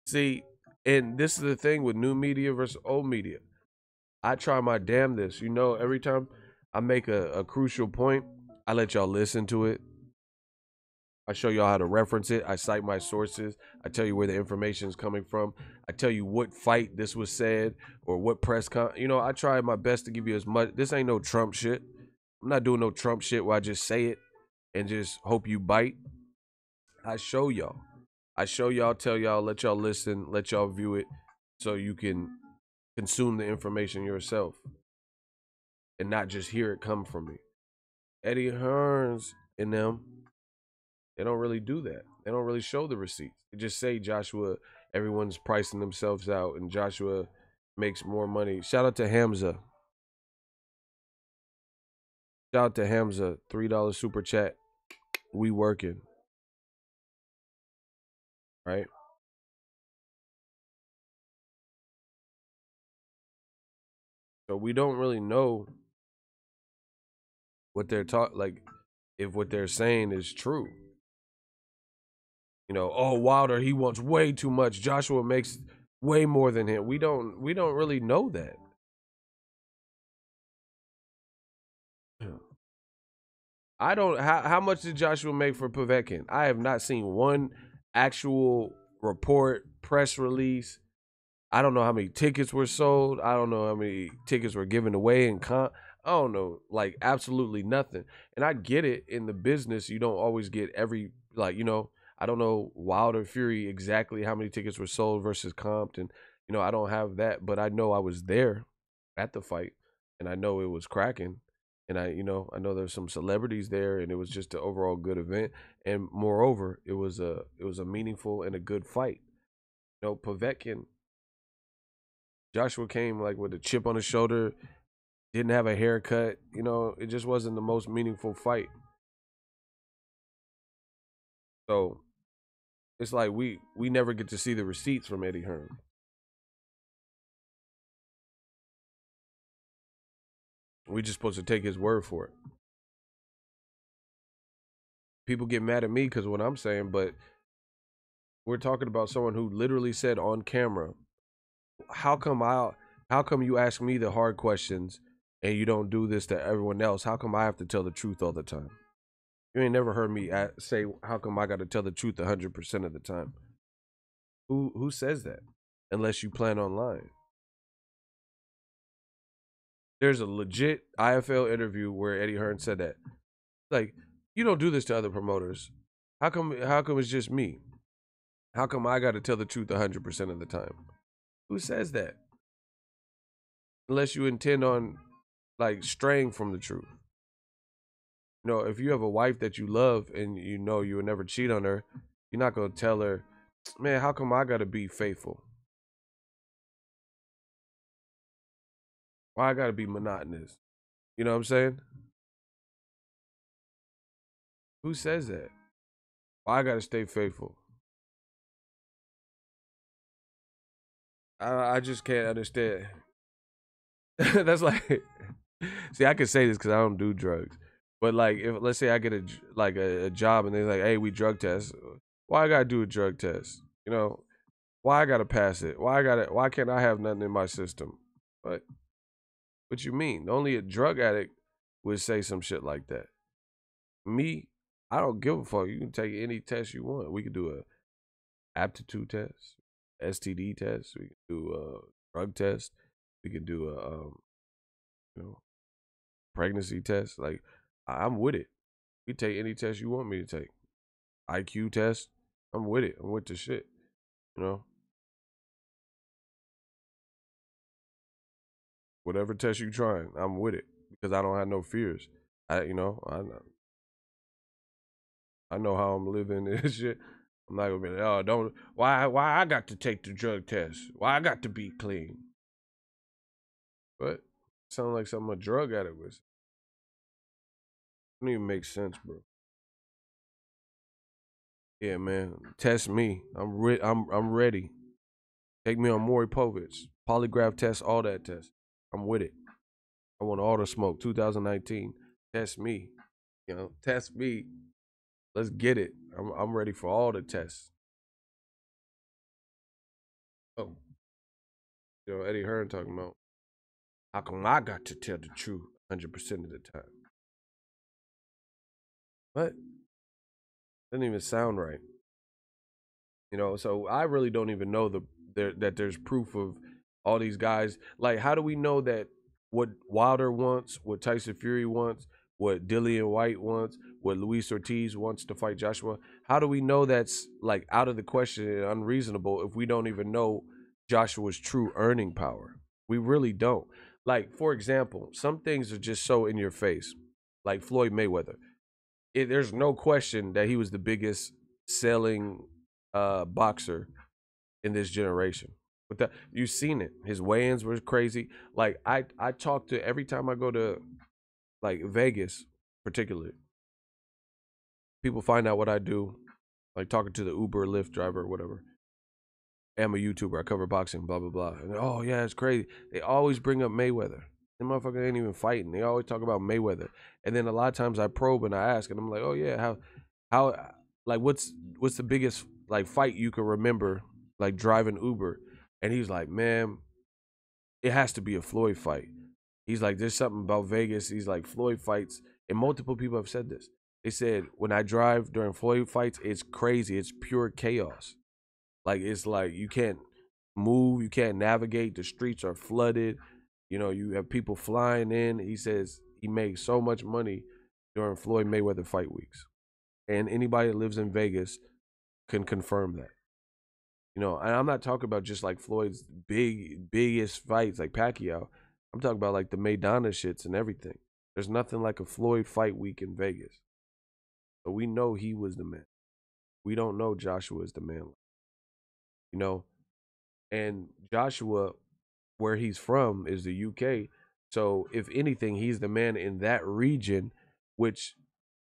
See, and this is the thing with new media versus old media. I try my damnedest. Every time I make a crucial point, I let y'all listen to it. I show y'all how to reference it. I cite my sources. I tell you where the information is coming from. I tell you what fight this was said or what press I try my best to give you as much. This ain't no Trump shit. I'm not doing no Trump shit where I just say it and just hope you bite. I show y'all. Tell y'all, let y'all listen, let y'all view it so you can consume the information yourself and not just hear it come from me. Eddie Hearns and them, they don't really do that. They don't really show the receipts. They just say Joshua, everyone's pricing themselves out and Joshua makes more money. Shout out to Hamza. Shout out to Hamza, $3 super chat. We working. Right? So we don't really know what they're like if what they're saying is true. Oh, Wilder, he wants way too much. Joshua makes way more than him. We don't really know that. I don't. How much did Joshua make for Povetkin? I have not seen one actual report, press release. I don't know how many tickets were sold. I don't know how many tickets were given away in I don't know, like absolutely nothing. And I get it, in the business, you don't always get every, I don't know Wilder Fury exactly how many tickets were sold versus comped. And, I don't have that, but I know I was there at the fight and I know it was cracking. And I know there's some celebrities there, and it was just an overall good event. And moreover, it was a meaningful and a good fight. Povetkin, Joshua came like with a chip on his shoulder, didn't have a haircut. You know, it just wasn't the most meaningful fight. So it's like we never get to see the receipts from Eddie Hearn. We just supposed to take his word for it. People get mad at me because of what I'm saying, but we're talking about someone who literally said on camera, how come you ask me the hard questions and you don't do this to everyone else? How come I have to tell the truth all the time? You ain't never heard me say, how come I got to tell the truth 100% of the time? Who says that? Unless you plan on lying. There's a legit IFL interview where Eddie Hearn said that. Like, you don't do this to other promoters. How come it's just me? How come I got to tell the truth 100% of the time? Who says that? Unless you intend on like straying from the truth. You know, if you have a wife that you love and you know you would never cheat on her, you're not gonna tell her, man, how come I gotta be faithful? Why I gotta be monotonous? You know what I'm saying? Who says that? Why I gotta stay faithful? I just can't understand. That's like, see, I can say this because I don't do drugs, but like, if let's say I get a job and they're like, hey, we drug test. Why I gotta do a drug test? You know, why I gotta pass it? Why can't I have nothing in my system? What you mean? Only a drug addict would say some shit like that. Me, I don't give a fuck. You can take any test you want. We could do a aptitude test, STD test. We can do a drug test. We can do a you know, pregnancy test. Like, I'm with it. You take any test you want me to take. IQ test. I'm with it. I'm with the shit. You know, whatever test you trying, I'm with it because I don't have no fears. I know how I'm living and shit. I'm not gonna be like, oh, don't. Why I got to take the drug test? Why I got to be clean? But sound like something a drug addict was. Don't even make sense, bro. Yeah, man. Test me. I'm ready. Take me on Maury Povich. Polygraph test, all that test. I'm with it. I want all the smoke. 2019. Test me. You know, test me. Let's get it. I'm ready for all the tests. Oh, you know, Eddie Hearn talking about how come I got to tell the truth 100% of the time? What? Doesn't even sound right. You know, so I really don't even know that there's proof of all these guys. Like, how do we know that what Wilder wants, what Tyson Fury wants, what Dillian White wants, what Luis Ortiz wants to fight Joshua? How do we know that's like out of the question and unreasonable if we don't even know Joshua's true earning power? We really don't. Like, for example, some things are just so in your face, like Floyd Mayweather. There's no question that he was the biggest selling boxer in this generation. But that you've seen it. His weigh-ins were crazy. Like I talk to every time I go to like Vegas, particularly, people find out what I do, like talking to the Uber, Lyft driver, or whatever. I'm a YouTuber. I cover boxing, blah blah blah. And oh yeah, it's crazy. They always bring up Mayweather. The motherfucker ain't even fighting. They always talk about Mayweather. And then a lot of times I probe and I ask, and I'm like, oh yeah, how like what's the biggest like fight you can remember like driving Uber? And he's like, man, it has to be a Floyd fight. He's like, there's something about Vegas. He's like, Floyd fights, and multiple people have said this. They said when I drive during Floyd fights, it's crazy. It's pure chaos. Like it's like you can't move, you can't navigate. The streets are flooded. You know, you have people flying in. He says he makes so much money during Floyd Mayweather fight weeks, and anybody that lives in Vegas can confirm that. You know, and I'm not talking about just like Floyd's biggest fights like Pacquiao. I'm talking about like the Maidana shits and everything. There's nothing like a Floyd fight week in Vegas. So we know he was the man. We don't know Joshua is the man. You know, and Joshua where he's from is the UK. So if anything, he's the man in that region, which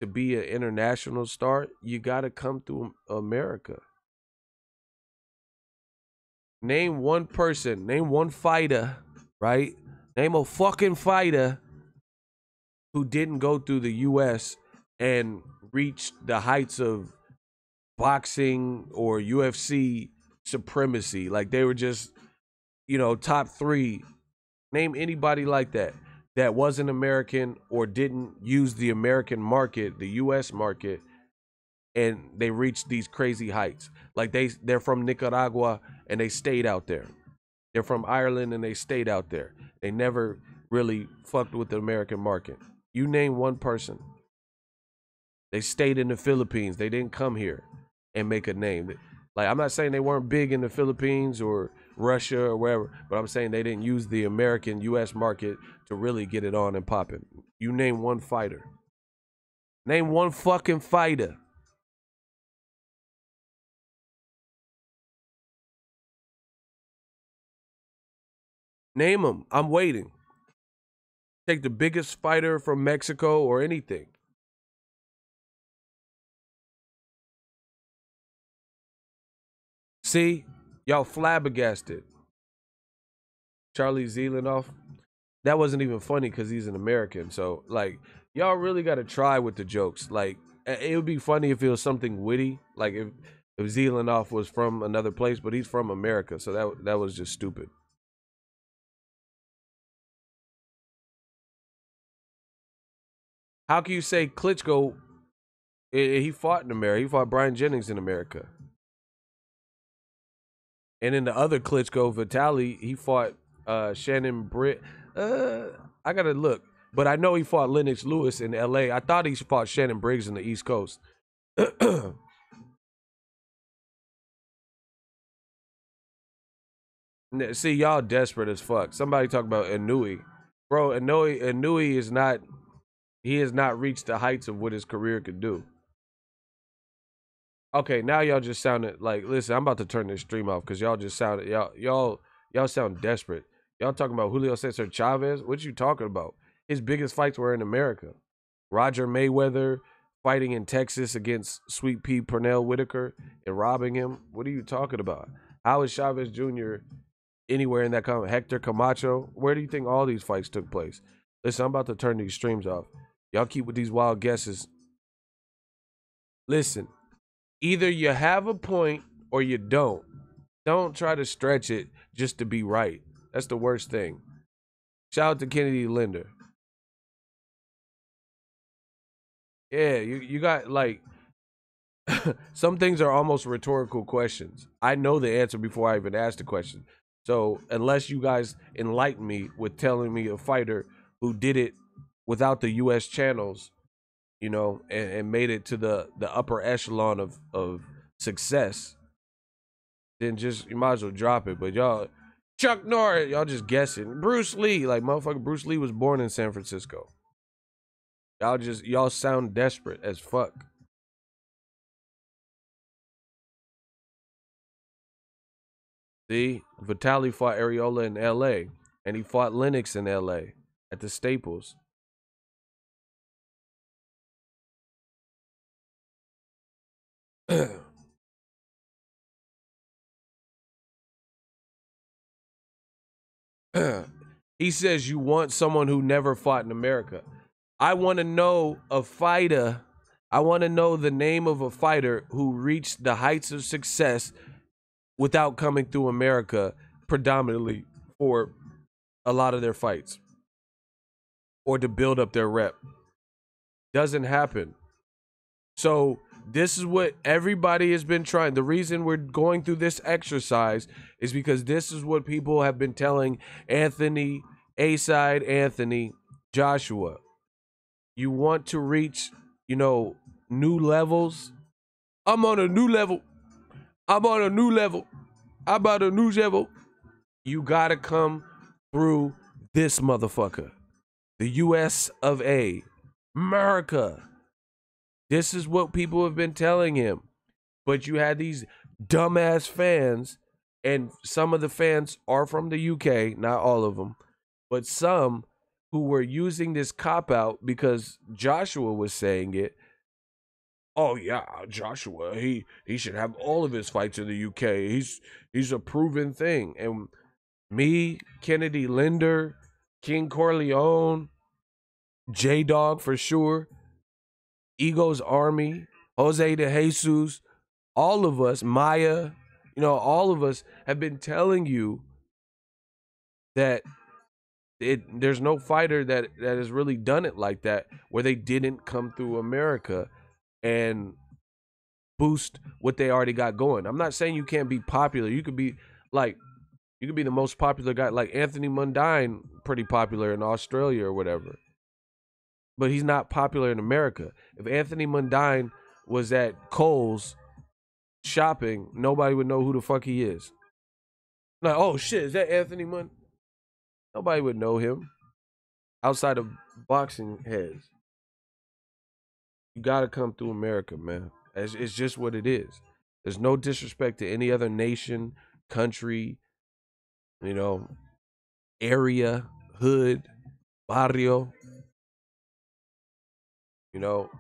to be an international star, you got to come through America. Name one person, name one fighter, right? Name a fucking fighter who didn't go through the US and reach the heights of boxing or UFC supremacy. Like they were just, top 3. Name anybody like that wasn't American or didn't use the American market, the US market, and they reached these crazy heights. Like they're from Nicaragua and they stayed out there. They're from Ireland and they stayed out there. They never really fucked with the American market. You name one person. They stayed in the Philippines. They didn't come here and make a name. Like, I'm not saying they weren't big in the Philippines or Russia or wherever, but I'm saying they didn't use the American US market to really get it on and popping. You name one fighter. Name one fucking fighter. Name them. I'm waiting. Take the biggest fighter from Mexico or anything. See? Y'all flabbergasted. Charlie Zelenoff. That wasn't even funny because he's an American. So, like, y'all really got to try with the jokes. Like, it would be funny if it was something witty. Like, if Zelenoff was from another place, but he's from America. So that was just stupid. How can you say Klitschko, he fought in America. He fought Brian Jennings in America. And in the other Klitschko, Vitaly, he fought Shannon Britt. I got to look. But I know he fought Lennox Lewis in L.A. I thought he fought Shannon Briggs in the East Coast. See, y'all desperate as fuck. Somebody talk about Inouye. Bro, Inouye is not, he has not reached the heights of what his career could do. Okay, now y'all just sounded like, listen, I'm about to turn this stream off because y'all just sounded, y'all sound desperate. Y'all talking about Julio Cesar Chavez? What you talking about? His biggest fights were in America. Roger Mayweather fighting in Texas against Sweet Pea Pernell Whitaker and robbing him. What are you talking about? How is Chavez Jr. anywhere in that comment? Hector Camacho? Where do you think all these fights took place? Listen, I'm about to turn these streams off. Y'all keep with these wild guesses. Listen, either you have a point or you don't. Don't try to stretch it just to be right. That's the worst thing. Shout out to Kennedy Linder. Yeah, you got like some things are almost rhetorical questions. I know the answer before I even ask the question. So unless you guys enlighten me with telling me a fighter who did it without the US channels, and made it to the upper echelon of success, then just, you might as well drop it. But y'all, Chuck Norris, y'all just guessing. Bruce Lee, like, motherfucker, Bruce Lee was born in San Francisco. Y'all sound desperate as fuck. See, Vitaly fought Areola in L.A. and he fought Lennox in L.A. at the Staples. He says you want someone who never fought in America. I want to know a fighter. I want to know the name of a fighter who reached the heights of success without coming through America predominantly for a lot of their fights or to build up their rep. Doesn't happen. So this is what everybody has been trying. The reason we're going through this exercise is because this is what people have been telling Anthony, A-Side Anthony, Joshua. You want to reach, new levels? I'm on a new level. I'm on a new level. I'm on a new level. You gotta come through this motherfucker. The US of A. America. This is what people have been telling him. But you had these dumbass fans And some of the fans are from the UK, not all of them, but some who were using this cop out because Joshua was saying it. Oh yeah, Joshua, he should have all of his fights in the UK. He's a proven thing. And me, Kennedy Linder, King Corleone, J Dog for sure, Ego's Army, Jose de Jesus, all of us, Maya, all of us have been telling you that there's no fighter that has really done it like that where they didn't come through America and boost what they already got going. I'm not saying you can't be popular. You could be the most popular guy, like Anthony Mundine, pretty popular in Australia or whatever. But he's not popular in America. If Anthony Mundine was at Kohl's shopping, nobody would know who the fuck he is. Like, oh shit, is that Anthony Mundine? Nobody would know him outside of boxing heads. You gotta come through America, man. It's just what it is. There's no disrespect to any other nation, country, area, hood, barrio.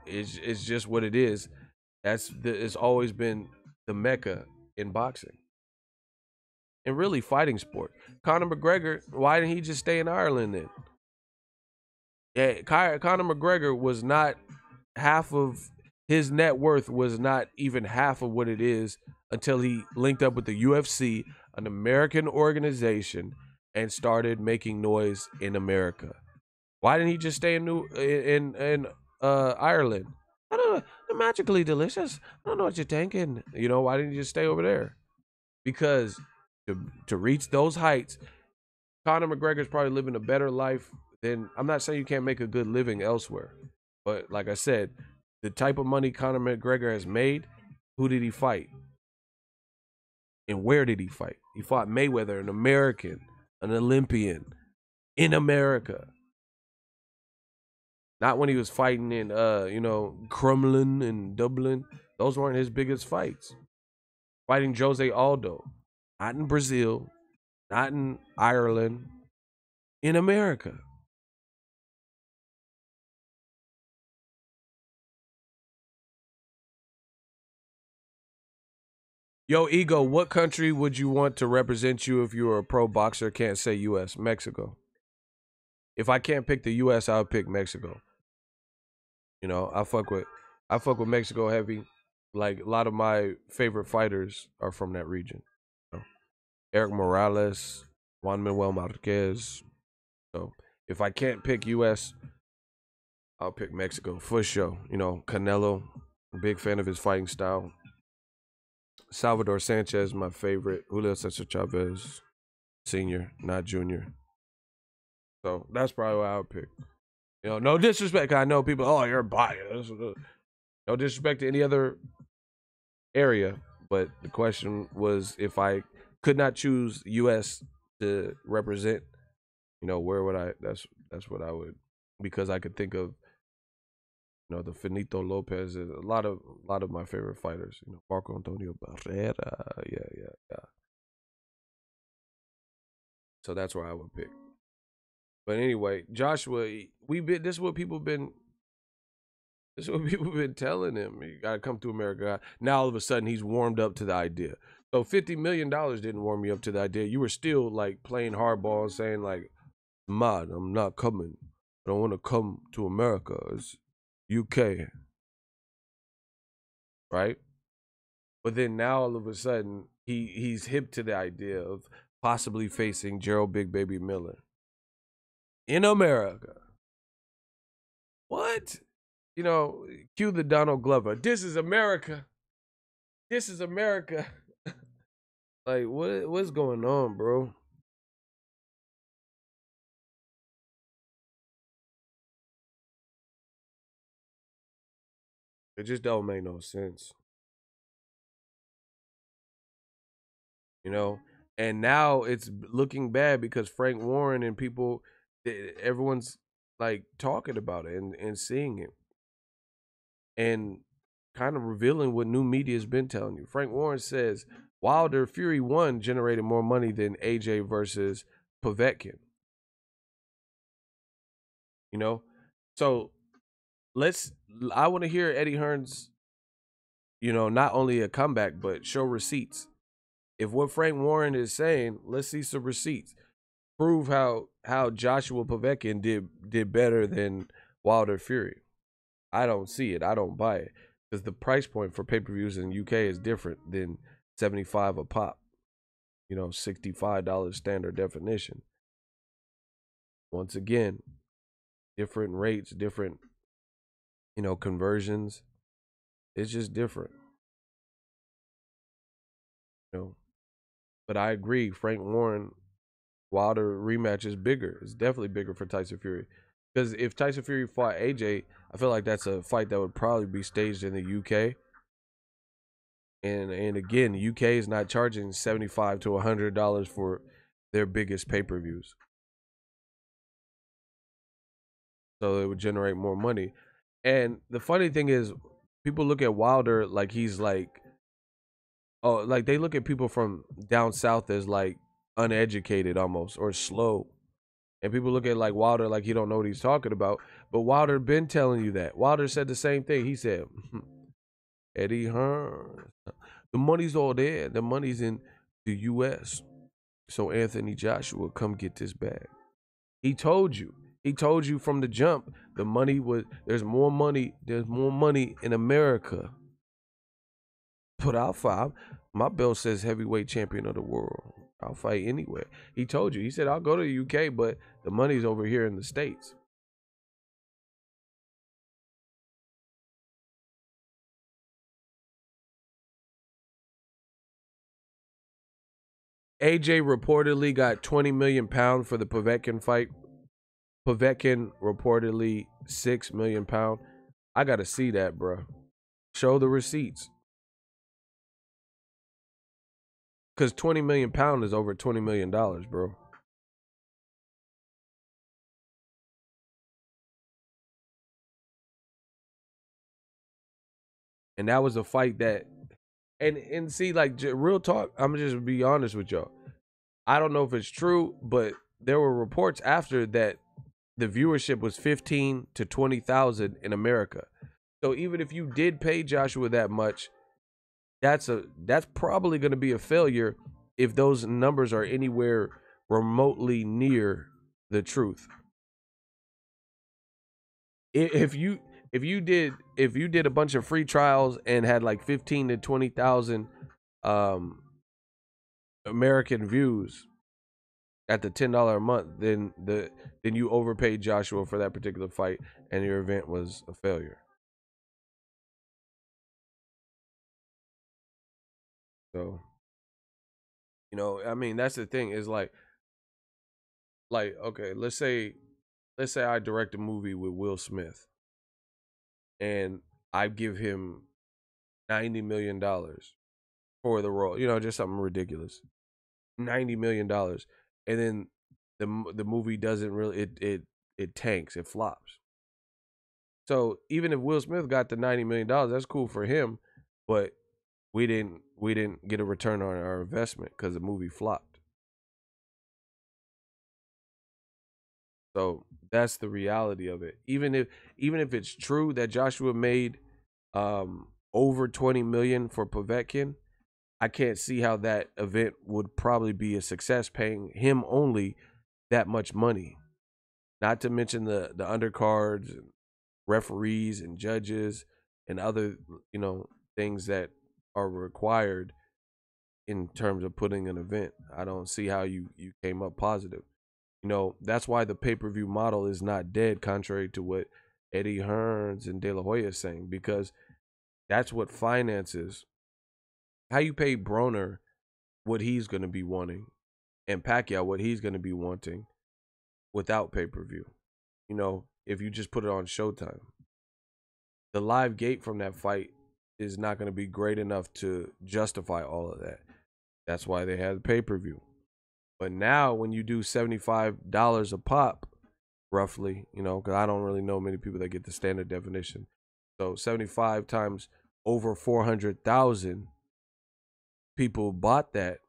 It's just what it is. It's always been the mecca in boxing. And really fighting sport. Conor McGregor, why didn't he just stay in Ireland then? Yeah, Conor McGregor was not half of his net worth was not even half of what it is until he linked up with the UFC, an American organization, and started making noise in America. Why didn't he just stay in Ireland? I don't know. They're magically delicious. I don't know what you're thinking. Why didn't you just stay over there? Because to reach those heights, Conor McGregor's probably living a better life than. I'm not saying you can't make a good living elsewhere, but like I said, the type of money Conor McGregor has made, who did he fight? And where did he fight? He fought Mayweather, an American, an Olympian in America. Not when he was fighting in Crumlin and Dublin. Those weren't his biggest fights. Fighting Jose Aldo. Not in Brazil. Not in Ireland. In America. Yo, Ego, what country would you want to represent you if you were a pro boxer? Can't say U.S. Mexico. If I can't pick the U.S., I'll pick Mexico. I fuck with Mexico heavy. Like a lot of my favorite fighters are from that region. Eric Morales, Juan Manuel Marquez. So if I can't pick U.S., I'll pick Mexico for sure. Canelo, big fan of his fighting style. Salvador Sanchez, my favorite. Julio Cesar Chavez, senior, not junior. So that's probably what I would pick. No disrespect. I know people. Oh, you're biased. No disrespect to any other area, but the question was if I could not choose U.S. to represent, where would I? That's what I would, because I could think of, the Finito Lopez, a lot of my favorite fighters. Marco Antonio Barrera, yeah. So that's where I would pick. But anyway, Joshua, this is what people been. This is what people been telling him. You gotta come to America. Now all of a sudden he's warmed up to the idea. So $50 million didn't warm you up to the idea. You were still like playing hardball and saying like, "Man, I'm not coming. I don't want to come to America. It's UK." Right? But then now all of a sudden he's hip to the idea of possibly facing Gerald Big Baby Miller in America. What? Cue the Donald Glover. This is America. This is America. Like, what's going on, bro? It just don't make no sense. And now it's looking bad because Frank Warren and people, everyone's like talking about it and seeing it and kind of revealing what new media has been telling you. Frank Warren says Wilder Fury 1 generated more money than AJ versus Povetkin. You know? So I want to hear Eddie Hearn's, not only a comeback, but show receipts. If what Frank Warren is saying, let's see some receipts. Prove how Joshua Povetkin did better than Wilder Fury. I don't see it. I don't buy it. Because the price point for pay-per-views in the UK is different than $75 a pop. $65 standard definition. Once again, different rates, different, conversions. It's just different. But I agree, Frank Warren, Wilder rematch is bigger. It's definitely bigger for Tyson Fury. Because if Tyson Fury fought AJ, I feel like that's a fight that would probably be staged in the UK. And again, the UK is not charging $75 to $100 for their biggest pay-per-views. So it would generate more money. And the funny thing is, people look at Wilder like he's like, like they look at people from down south as like uneducated almost, or slow. And people look at like Wilder like he don't know what he's talking about. But Wilder been telling you that. Wilder said the same thing. He said, Eddie Hearn, the money's all there. The money's in the U.S. So Anthony Joshua, come get this bag. He told you. He told you from the jump. The money was, there's more money. There's more money in America. But I'll fight. My belt says heavyweight champion of the world. I'll fight anywhere. He told you. He said, I'll go to the UK, but the money's over here in the States. AJ reportedly got 20 million pounds for the Povetkin fight. Povetkin reportedly 6 million pounds. I gotta see that, bro. Show the receipts. Cause 20 million pounds is over $20 million, bro. And that was a fight that, and see, like, real talk, I'm gonna just be honest with y'all. I don't know if it's true, but there were reports after that the viewership was 15 to 20,000 in America. So even if you did pay Joshua that much, that's probably going to be a failure if those numbers are anywhere remotely near the truth. If you did a bunch of free trials and had like 15 to 20,000 American views at the $10 a month, then you overpaid Joshua for that particular fight and your event was a failure. So, I mean, that's the thing, is like, okay, let's say I direct a movie with Will Smith and I give him $90 million for the role, just something ridiculous. $90 million. And then the movie doesn't really, it tanks, it flops. So even if Will Smith got the $90 million, that's cool for him, but we didn't get a return on our investment because the movie flopped. So that's the reality of it. Even if it's true that Joshua made over 20 million for Povetkin, I can't see how that event would probably be a success, paying him only that much money. Not to mention the undercards and referees and judges and other, things that are required in terms of putting an event. I don't see how you came up positive. That's why the pay-per-view model is not dead, contrary to what Eddie Hearns and De La Hoya is saying, because that's what finances. How you pay Broner what he's going to be wanting, and Pacquiao what he's going to be wanting without pay-per-view. If you just put it on Showtime. The live gate from that fight is not going to be great enough to justify all of that. That's why they had pay-per-view. But now when you do $75 a pop, roughly, because I don't really know many people that get the standard definition. So 75 times over 400,000 people bought that,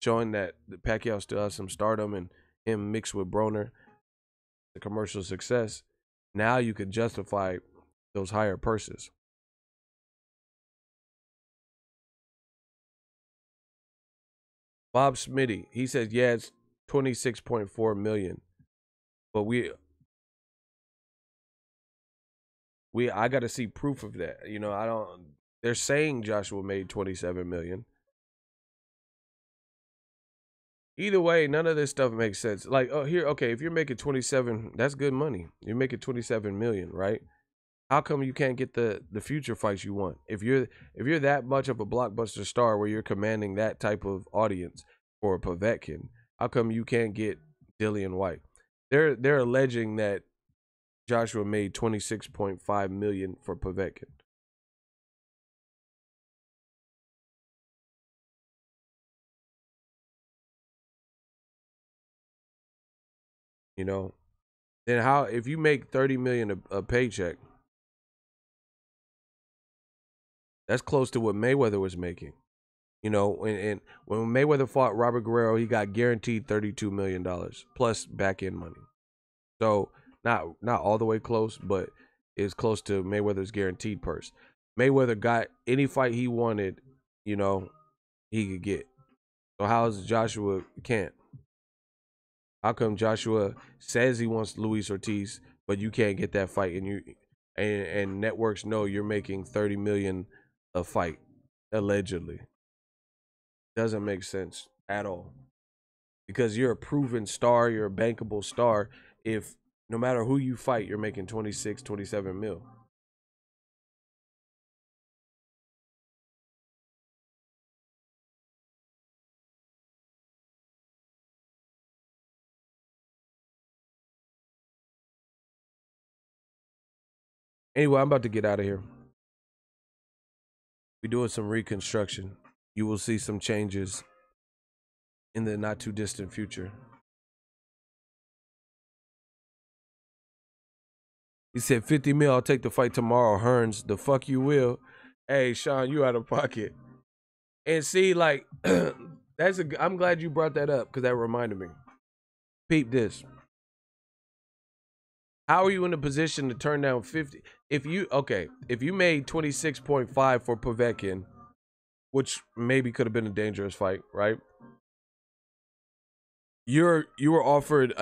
showing that the Pacquiao still has some stardom and him mixed with Broner, the commercial success, now you could justify those higher purses. Bob Smitty, he says, yeah, it's 26.4 million. But I got to see proof of that. You know, I don't. They're saying Joshua made 27 million. Either way, none of this stuff makes sense. Like, oh, here, okay, if you're making 27, that's good money. You're making 27 million, right? How come you can't get the future fights you want? If you're that much of a blockbuster star where you're commanding that type of audience for a Povetkin, how come you can't get Dillian White? They're alleging that Joshua made 26.5 million for Povetkin. You know, then how if you make 30 million a paycheck, that's close to what Mayweather was making. You know, and when Mayweather fought Robert Guerrero, he got guaranteed $32 million plus back end money. So not all the way close, but it's close to Mayweather's guaranteed purse. Mayweather got any fight he wanted, you know, he could get. So how is Joshua can't? How come Joshua says he wants Luis Ortiz, but you can't get that fight, and networks know you're making 30 million a fight, allegedly? Doesn't make sense at all. Because you're a proven star, you're a bankable star. If no matter who you fight, you're making 26, 27 mil. Anyway, I'm about to get out of here. We're doing some reconstruction. You will see some changes in the not too distant future. He said 50 mil, I'll take the fight tomorrow. Hearns, the fuck you will. Hey, Sean, you out of pocket. And see, like, I'm glad you brought that up because that reminded me. Peep this. How are you in a position to turn down 50? If you made 26.5 for Povetkin, which maybe could have been a dangerous fight, right? You were offered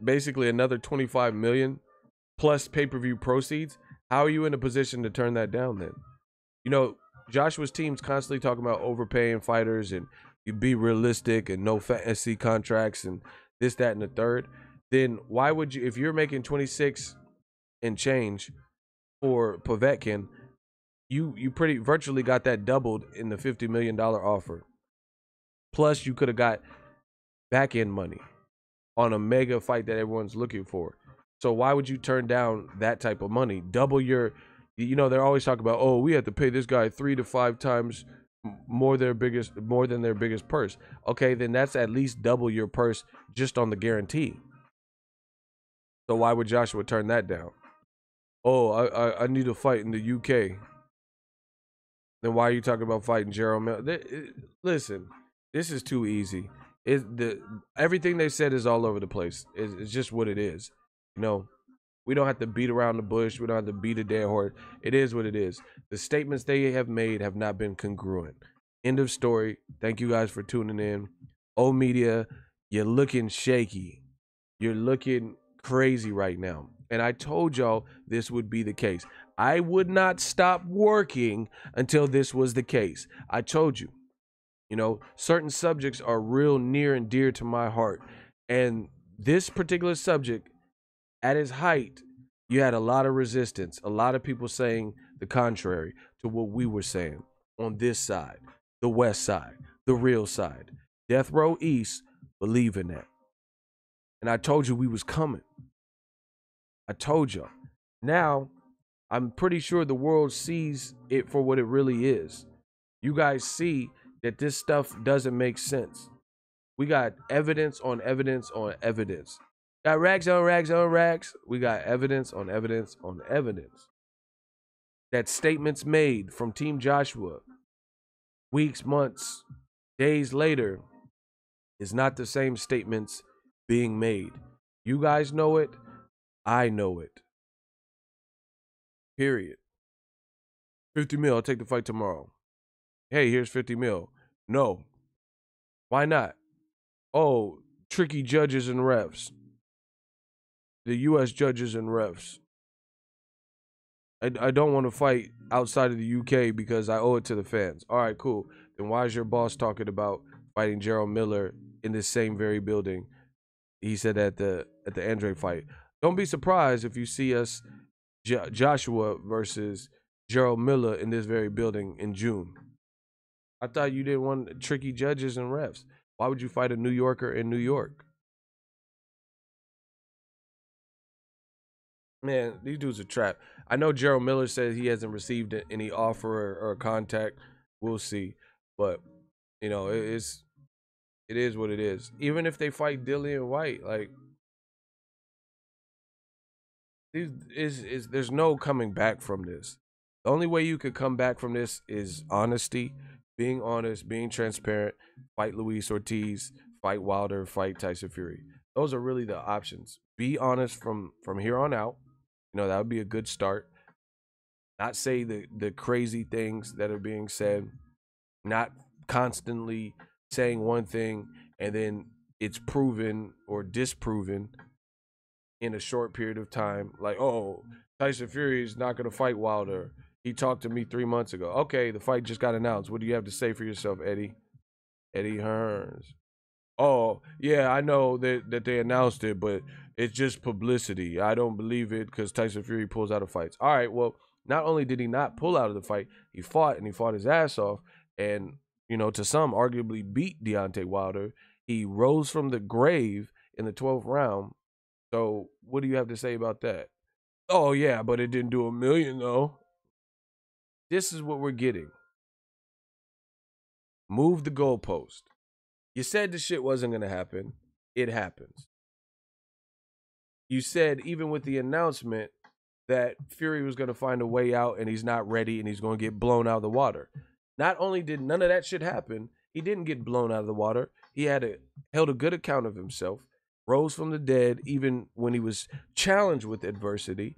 basically another 25 million plus pay-per-view proceeds. How are you in a position to turn that down then? You know, Joshua's team's constantly talking about overpaying fighters and you be realistic and no fantasy contracts and this, that, and the third. Then why would you, if you're making 26 and change for Povetkin, you pretty virtually got that doubled in the $50 million offer. Plus you could have got back end money on a mega fight that everyone's looking for. So why would you turn down that type of money? Double your, you know, they're always talking about, oh, we have to pay this guy 3 to 5 times more than their biggest purse. Okay, then that's at least double your purse just on the guarantee. So why would Joshua turn that down? Oh, I need a fight in the UK. Then why are you talking about fighting Gerald Miller? Listen, this is too easy. Everything they said is all over the place. It's just what it is. You know, we don't have to beat around the bush. We don't have to beat a dead horse. It is what it is. The statements they have made have not been congruent. End of story. Thank you guys for tuning in. O Media, you're looking shaky. You're looking crazy right now. And I told y'all this would be the case. I would not stop working until this was the case. I told you. You know, certain subjects are real near and dear to my heart. And this particular subject, at its height, you had a lot of resistance. A lot of people saying the contrary to what we were saying on this side, the west side, the real side. Death Row East, believe in that. And I told you we was coming. I told y'all. Now, I'm pretty sure the world sees it for what it really is. You guys see that this stuff doesn't make sense. We got evidence on evidence on evidence. Got rags on rags on rags. We got evidence on evidence on evidence. That statements made from Team Joshua weeks, months, Days later is not the same statements being made. You guys know it. I know it. Period. 50 mil, I'll take the fight tomorrow. Hey, here's 50 mil. No. Why not? Oh, tricky judges and refs. The U.S. judges and refs. I don't want to fight outside of the UK because I owe it to the fans. All right, cool. Then why is your boss talking about fighting Gerald Miller in this same very building? He said at the Andre fight. Don't be surprised if you see us Joshua versus Gerald Miller in this very building in June. I thought you didn't want tricky judges and refs. Why would you fight a New Yorker in New York? Man, these dudes are trapped. I know Gerald Miller says he hasn't received any offer or contact. We'll see. But, you know, it is what it is. Even if they fight Dillian White, like, there's no coming back from this. The only way you could come back from this is honesty, being honest, being transparent, fight Luis Ortiz, fight Wilder, fight Tyson Fury. Those are really the options. Be honest from here on out. You know, that would be a good start. Not say the crazy things that are being said, not constantly saying one thing and then it's proven or disproven in a short period of time. Like, oh, Tyson Fury is not going to fight Wilder. He talked to me 3 months ago. Okay, the fight just got announced. What do you have to say for yourself, Eddie? Eddie Hearns. Oh, yeah, I know that they announced it, but it's just publicity. I don't believe it because Tyson Fury pulls out of fights. All right, well, not only did he not pull out of the fight, he fought, and he fought his ass off. And, you know, to some, arguably beat Deontay Wilder. He rose from the grave in the 12th round. So what do you have to say about that? Oh, yeah, but it didn't do $1 million, though. This is what we're getting. Move the goalpost. You said the shit wasn't going to happen. It happens. You said, even with the announcement, that Fury was going to find a way out and he's not ready and he's going to get blown out of the water. Not only did none of that shit happen, he didn't get blown out of the water. He held a good account of himself, rose from the dead even when he was challenged with adversity.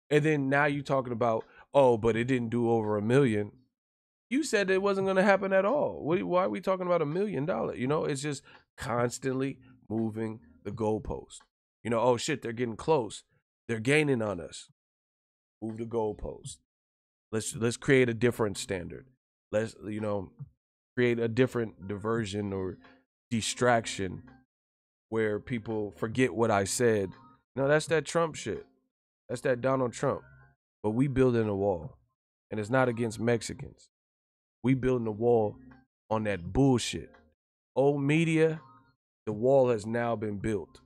And then now you're talking about, oh, but it didn't do over $1 million. You said it wasn't going to happen at all. Why are we talking about $1 million? You know, it's just constantly moving the goalpost. You know, oh shit, they're getting close. They're gaining on us. Move the goalpost. Let's create a different standard. Let's, you know, create a different diversion or distraction where people forget what I said. No, that's that Trump shit. That's that Donald Trump. But we building a wall. And it's not against Mexicans. We building a wall on that bullshit. Old media, the wall has now been built.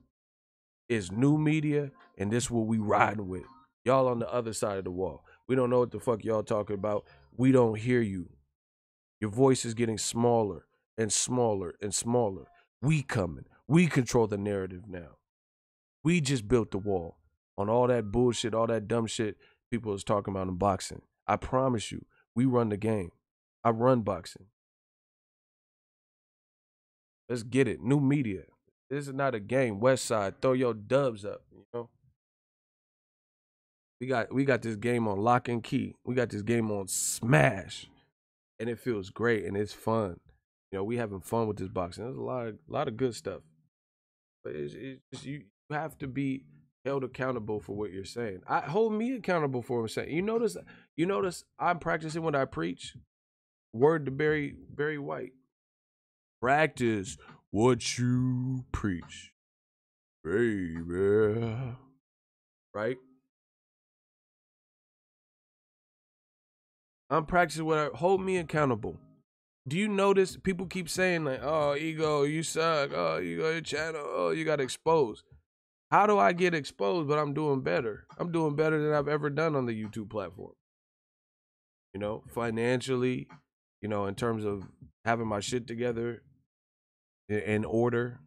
It's new media, and this is what we riding with. Y'all on the other side of the wall. We don't know what the fuck y'all talking about. We don't hear you. Your voice is getting smaller and smaller and smaller. We coming. We control the narrative now. We just built the wall on all that bullshit, all that dumb shit people is talking about in boxing. I promise you, we run the game. I run boxing. Let's get it. New media. This is not a game. West Side, throw your dubs up, you know? We got this game on lock and key. We got this game on smash. And it feels great and it's fun. You know, we having fun with this boxing. There's a lot of good stuff. But it's just, you have to be held accountable for what you're saying. I hold me accountable for what I'm saying. You notice I'm practicing what I preach. Word to Barry White. Practice what you preach, baby. Right? I'm practicing what I hold me accountable. Do you notice people keep saying like, oh, ego, you suck. Oh, you go your channel. Oh, you got exposed. How do I get exposed, but I'm doing better? I'm doing better than I've ever done on the YouTube platform. You know, financially, you know, in terms of having my shit together in order,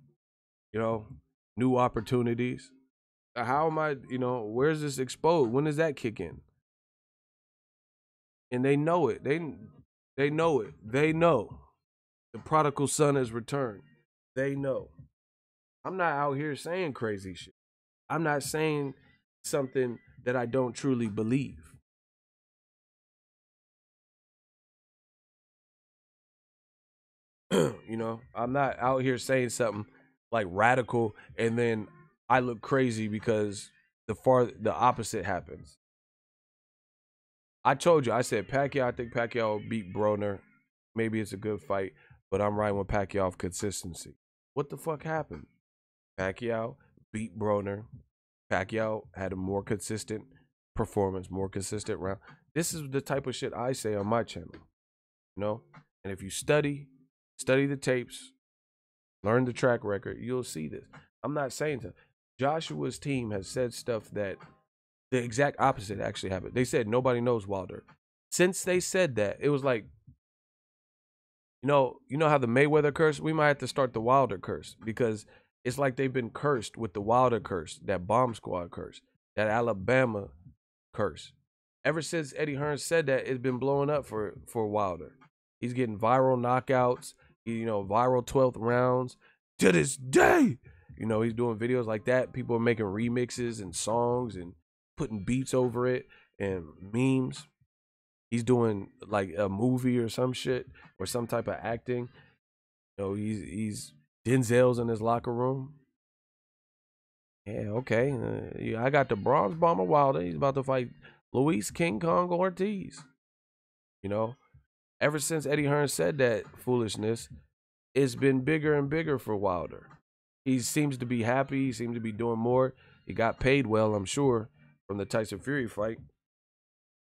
you know, new opportunities. How am I, you know, where's this exposed? When does that kick in? And they know it. They know it. They know. The prodigal son has returned. They know. I'm not out here saying crazy shit. I'm not saying something that I don't truly believe. You know, I'm not out here saying something like radical and then I look crazy because the opposite happens. I told you, I said Pacquiao, I think Pacquiao will beat Broner. Maybe it's a good fight, but I'm riding with Pacquiao of consistency. What the fuck happened? Pacquiao beat Broner. Pacquiao had a more consistent performance, more consistent round. This is the type of shit I say on my channel, you know? And if you study the tapes, learn the track record, you'll see this. I'm not saying that. Joshua's team has said stuff that the exact opposite actually happened. They said nobody knows Wilder. Since they said that, it was like, you know how the Mayweather curse? We might have to start the Wilder curse because it's like they've been cursed with the Wilder curse, that Bomb Squad curse, that Alabama curse. Ever since Eddie Hearn said that, it's been blowing up for Wilder. He's getting viral knockouts, viral 12th rounds to this day. You know, he's doing videos like that. People are making remixes and songs and putting beats over it and memes. He's doing like a movie or some shit or some type of acting. You know, he's Denzel's in his locker room. Yeah, okay. Yeah, I got the Bronze Bomber Wilder. He's about to fight Luis King Kong Ortiz. You know, ever since Eddie Hearn said that foolishness, it's been bigger and bigger for Wilder. He seems to be happy. He seems to be doing more. He got paid well, I'm sure, from the Tyson Fury fight.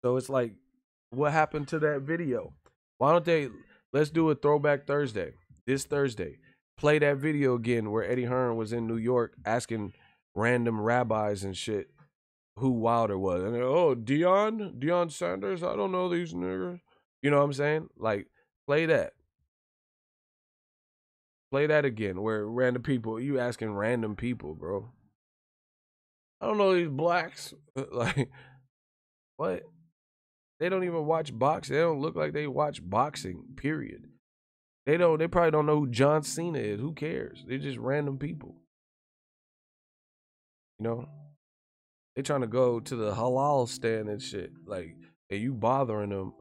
So it's like, what happened to that video? Why don't let's do a throwback Thursday, this Thursday. Play that video again where Eddie Hearn was in New York asking random rabbis and shit who Wilder was. And Deion Sanders, I don't know these niggers. You know what I'm saying? Like, play that. Play that again where random people, you asking random people, bro. I don't know these blacks. Like, what? They don't even watch boxing. They don't look like they watch boxing, period. They probably don't know who John Cena is. Who cares? They're just random people. You know? They trying to go to the halal stand and shit. Like, and you bothering them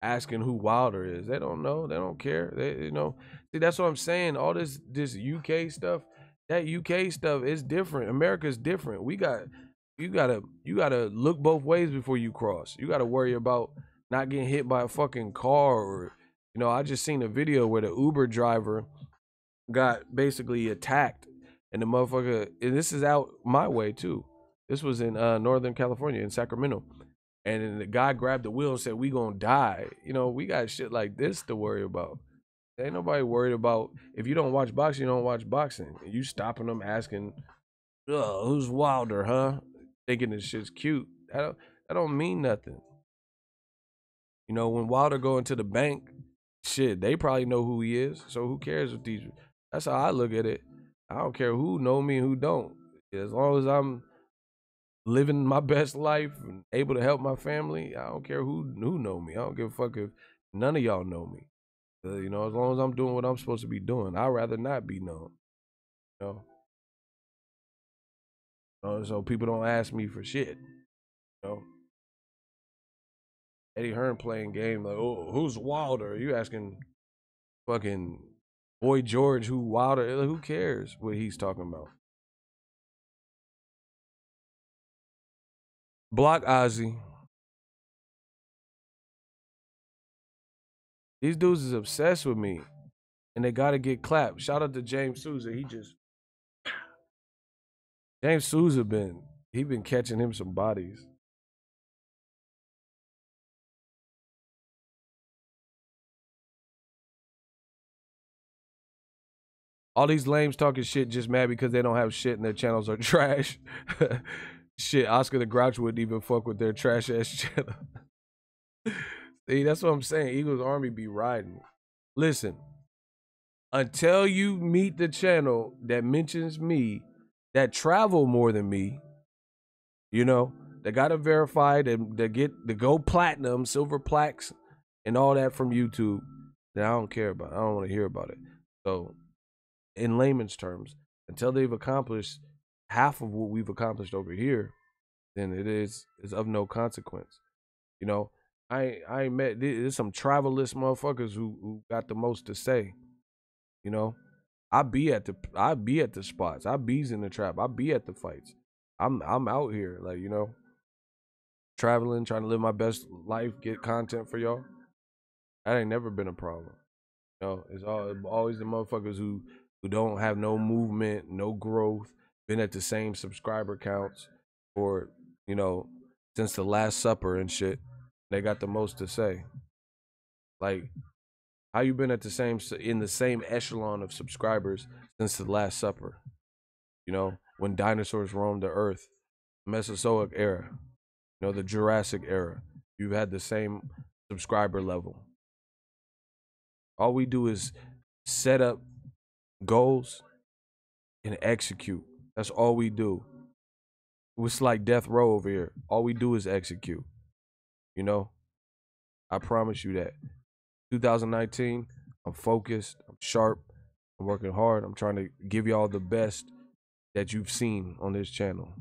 asking who Wilder is. They don't know. They don't care. See, that's what I'm saying. All this UK stuff, that UK stuff is different. America's different. You gotta look both ways before you cross. You gotta worry about not getting hit by a fucking car or, I just seen a video where the Uber driver got basically attacked and the motherfucker, and this is out my way too. This was in Northern California, in Sacramento. And then the guy grabbed the wheel and said, "We gonna die." We got shit like this to worry about. Ain't nobody worried about, if you don't watch boxing, you don't watch boxing. You stopping them asking, who's Wilder, huh? Thinking this shit's cute. That don't mean nothing. When Wilder go into the bank, shit, they probably know who he is. So who cares if these? That's how I look at it. I don't care who know me and who don't. As long as I'm living my best life and able to help my family, I don't care who know me. I don't give a fuck if none of y'all know me. As long as I'm doing what I'm supposed to be doing, I'd rather not be known. So people don't ask me for shit. Eddie Hearn playing game like, oh, who's Wilder? You asking fucking Boy George who Wilder? Who cares what he's talking about? Block Ozzy. These dudes is obsessed with me, and they gotta get clapped. Shout out to James Souza. James Souza been catching him some bodies. All these lames talking shit just mad because they don't have shit and their channels are trash. Shit, Oscar the Grouch wouldn't even fuck with their trash ass channel. See, that's what I'm saying. Eagles Army be riding. Listen, until you meet the channel that mentions me, that travel more than me, they gotta verify that they get the gold platinum, silver plaques, and all that from YouTube. then I don't care about it. I don't want to hear about it. So, in layman's terms, until they've accomplished half of what we've accomplished over here, then it's of no consequence. You know, I met there's some travelist motherfuckers who got the most to say. You know, I be at the spots. I be's in the trap. I be at the fights. I'm out here, like, you know, traveling, trying to live my best life, get content for y'all. That ain't never been a problem. You know, it's always the motherfuckers who don't have no movement, no growth, been at the same subscriber counts for, you know, since the Last Supper and shit. They got the most to say. Like, how you been at the same in the same echelon of subscribers since the Last Supper? You know, when dinosaurs roamed the earth, Mesozoic era, you know, the Jurassic era. You've had the same subscriber level. All we do is set up goals and execute. That's all we do. It's like death row over here. All we do is execute. You know, I promise you that. 2019, I'm focused, I'm sharp, I'm working hard. I'm trying to give y'all the best that you've seen on this channel.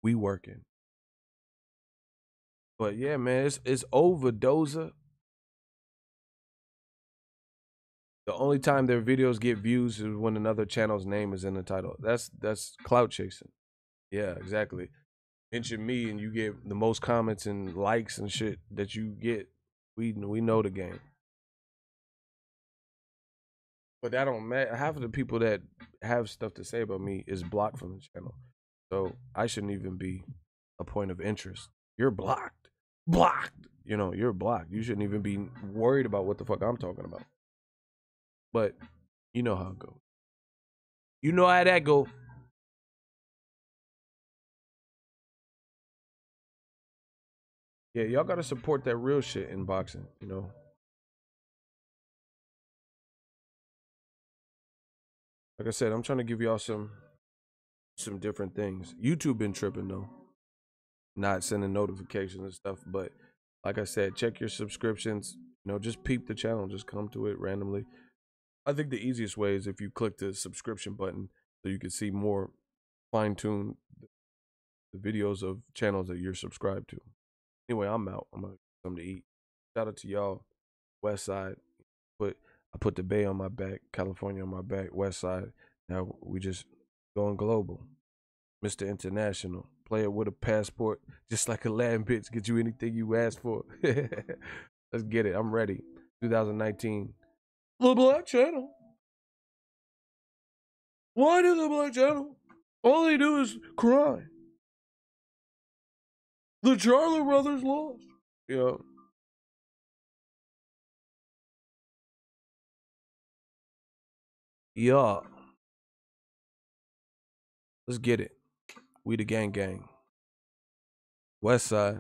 We working. But yeah, man, it's over, Doza. The only time their videos get views is when another channel's name is in the title. That's clout chasing. Yeah, exactly. Mention me and you get the most comments and likes and shit that you get. We know the game. But that don't matter. Half of the people that have stuff to say about me is blocked from the channel. So I shouldn't even be a point of interest. You're blocked. Blocked. You know, you're blocked. You shouldn't even be worried about what the fuck I'm talking about. But you know how it goes. You know how that go. Yeah, y'all gotta support that real shit in boxing, you know. Like I said, I'm trying to give y'all some different things. YouTube been tripping though. Not sending notifications and stuff, but like I said, check your subscriptions. You know, just peep the channel, just come to it randomly. I think the easiest way is if you click the subscription button so you can see more fine-tuned the videos of channels that you're subscribed to. Anyway, I'm out. I'm gonna get something to eat. Shout out to y'all. West Side. I put the Bay on my back, California on my back, West Side. Now we just going global. Mr. International. Player with a passport, just like a Latin bitch. Get you anything you ask for. Let's get it. I'm ready. 2019. The Black Channel. Why do the Black Channel? All they do is cry. The Charlo brothers lost. Yeah. Yeah. Let's get it. We the gang gang. West Side.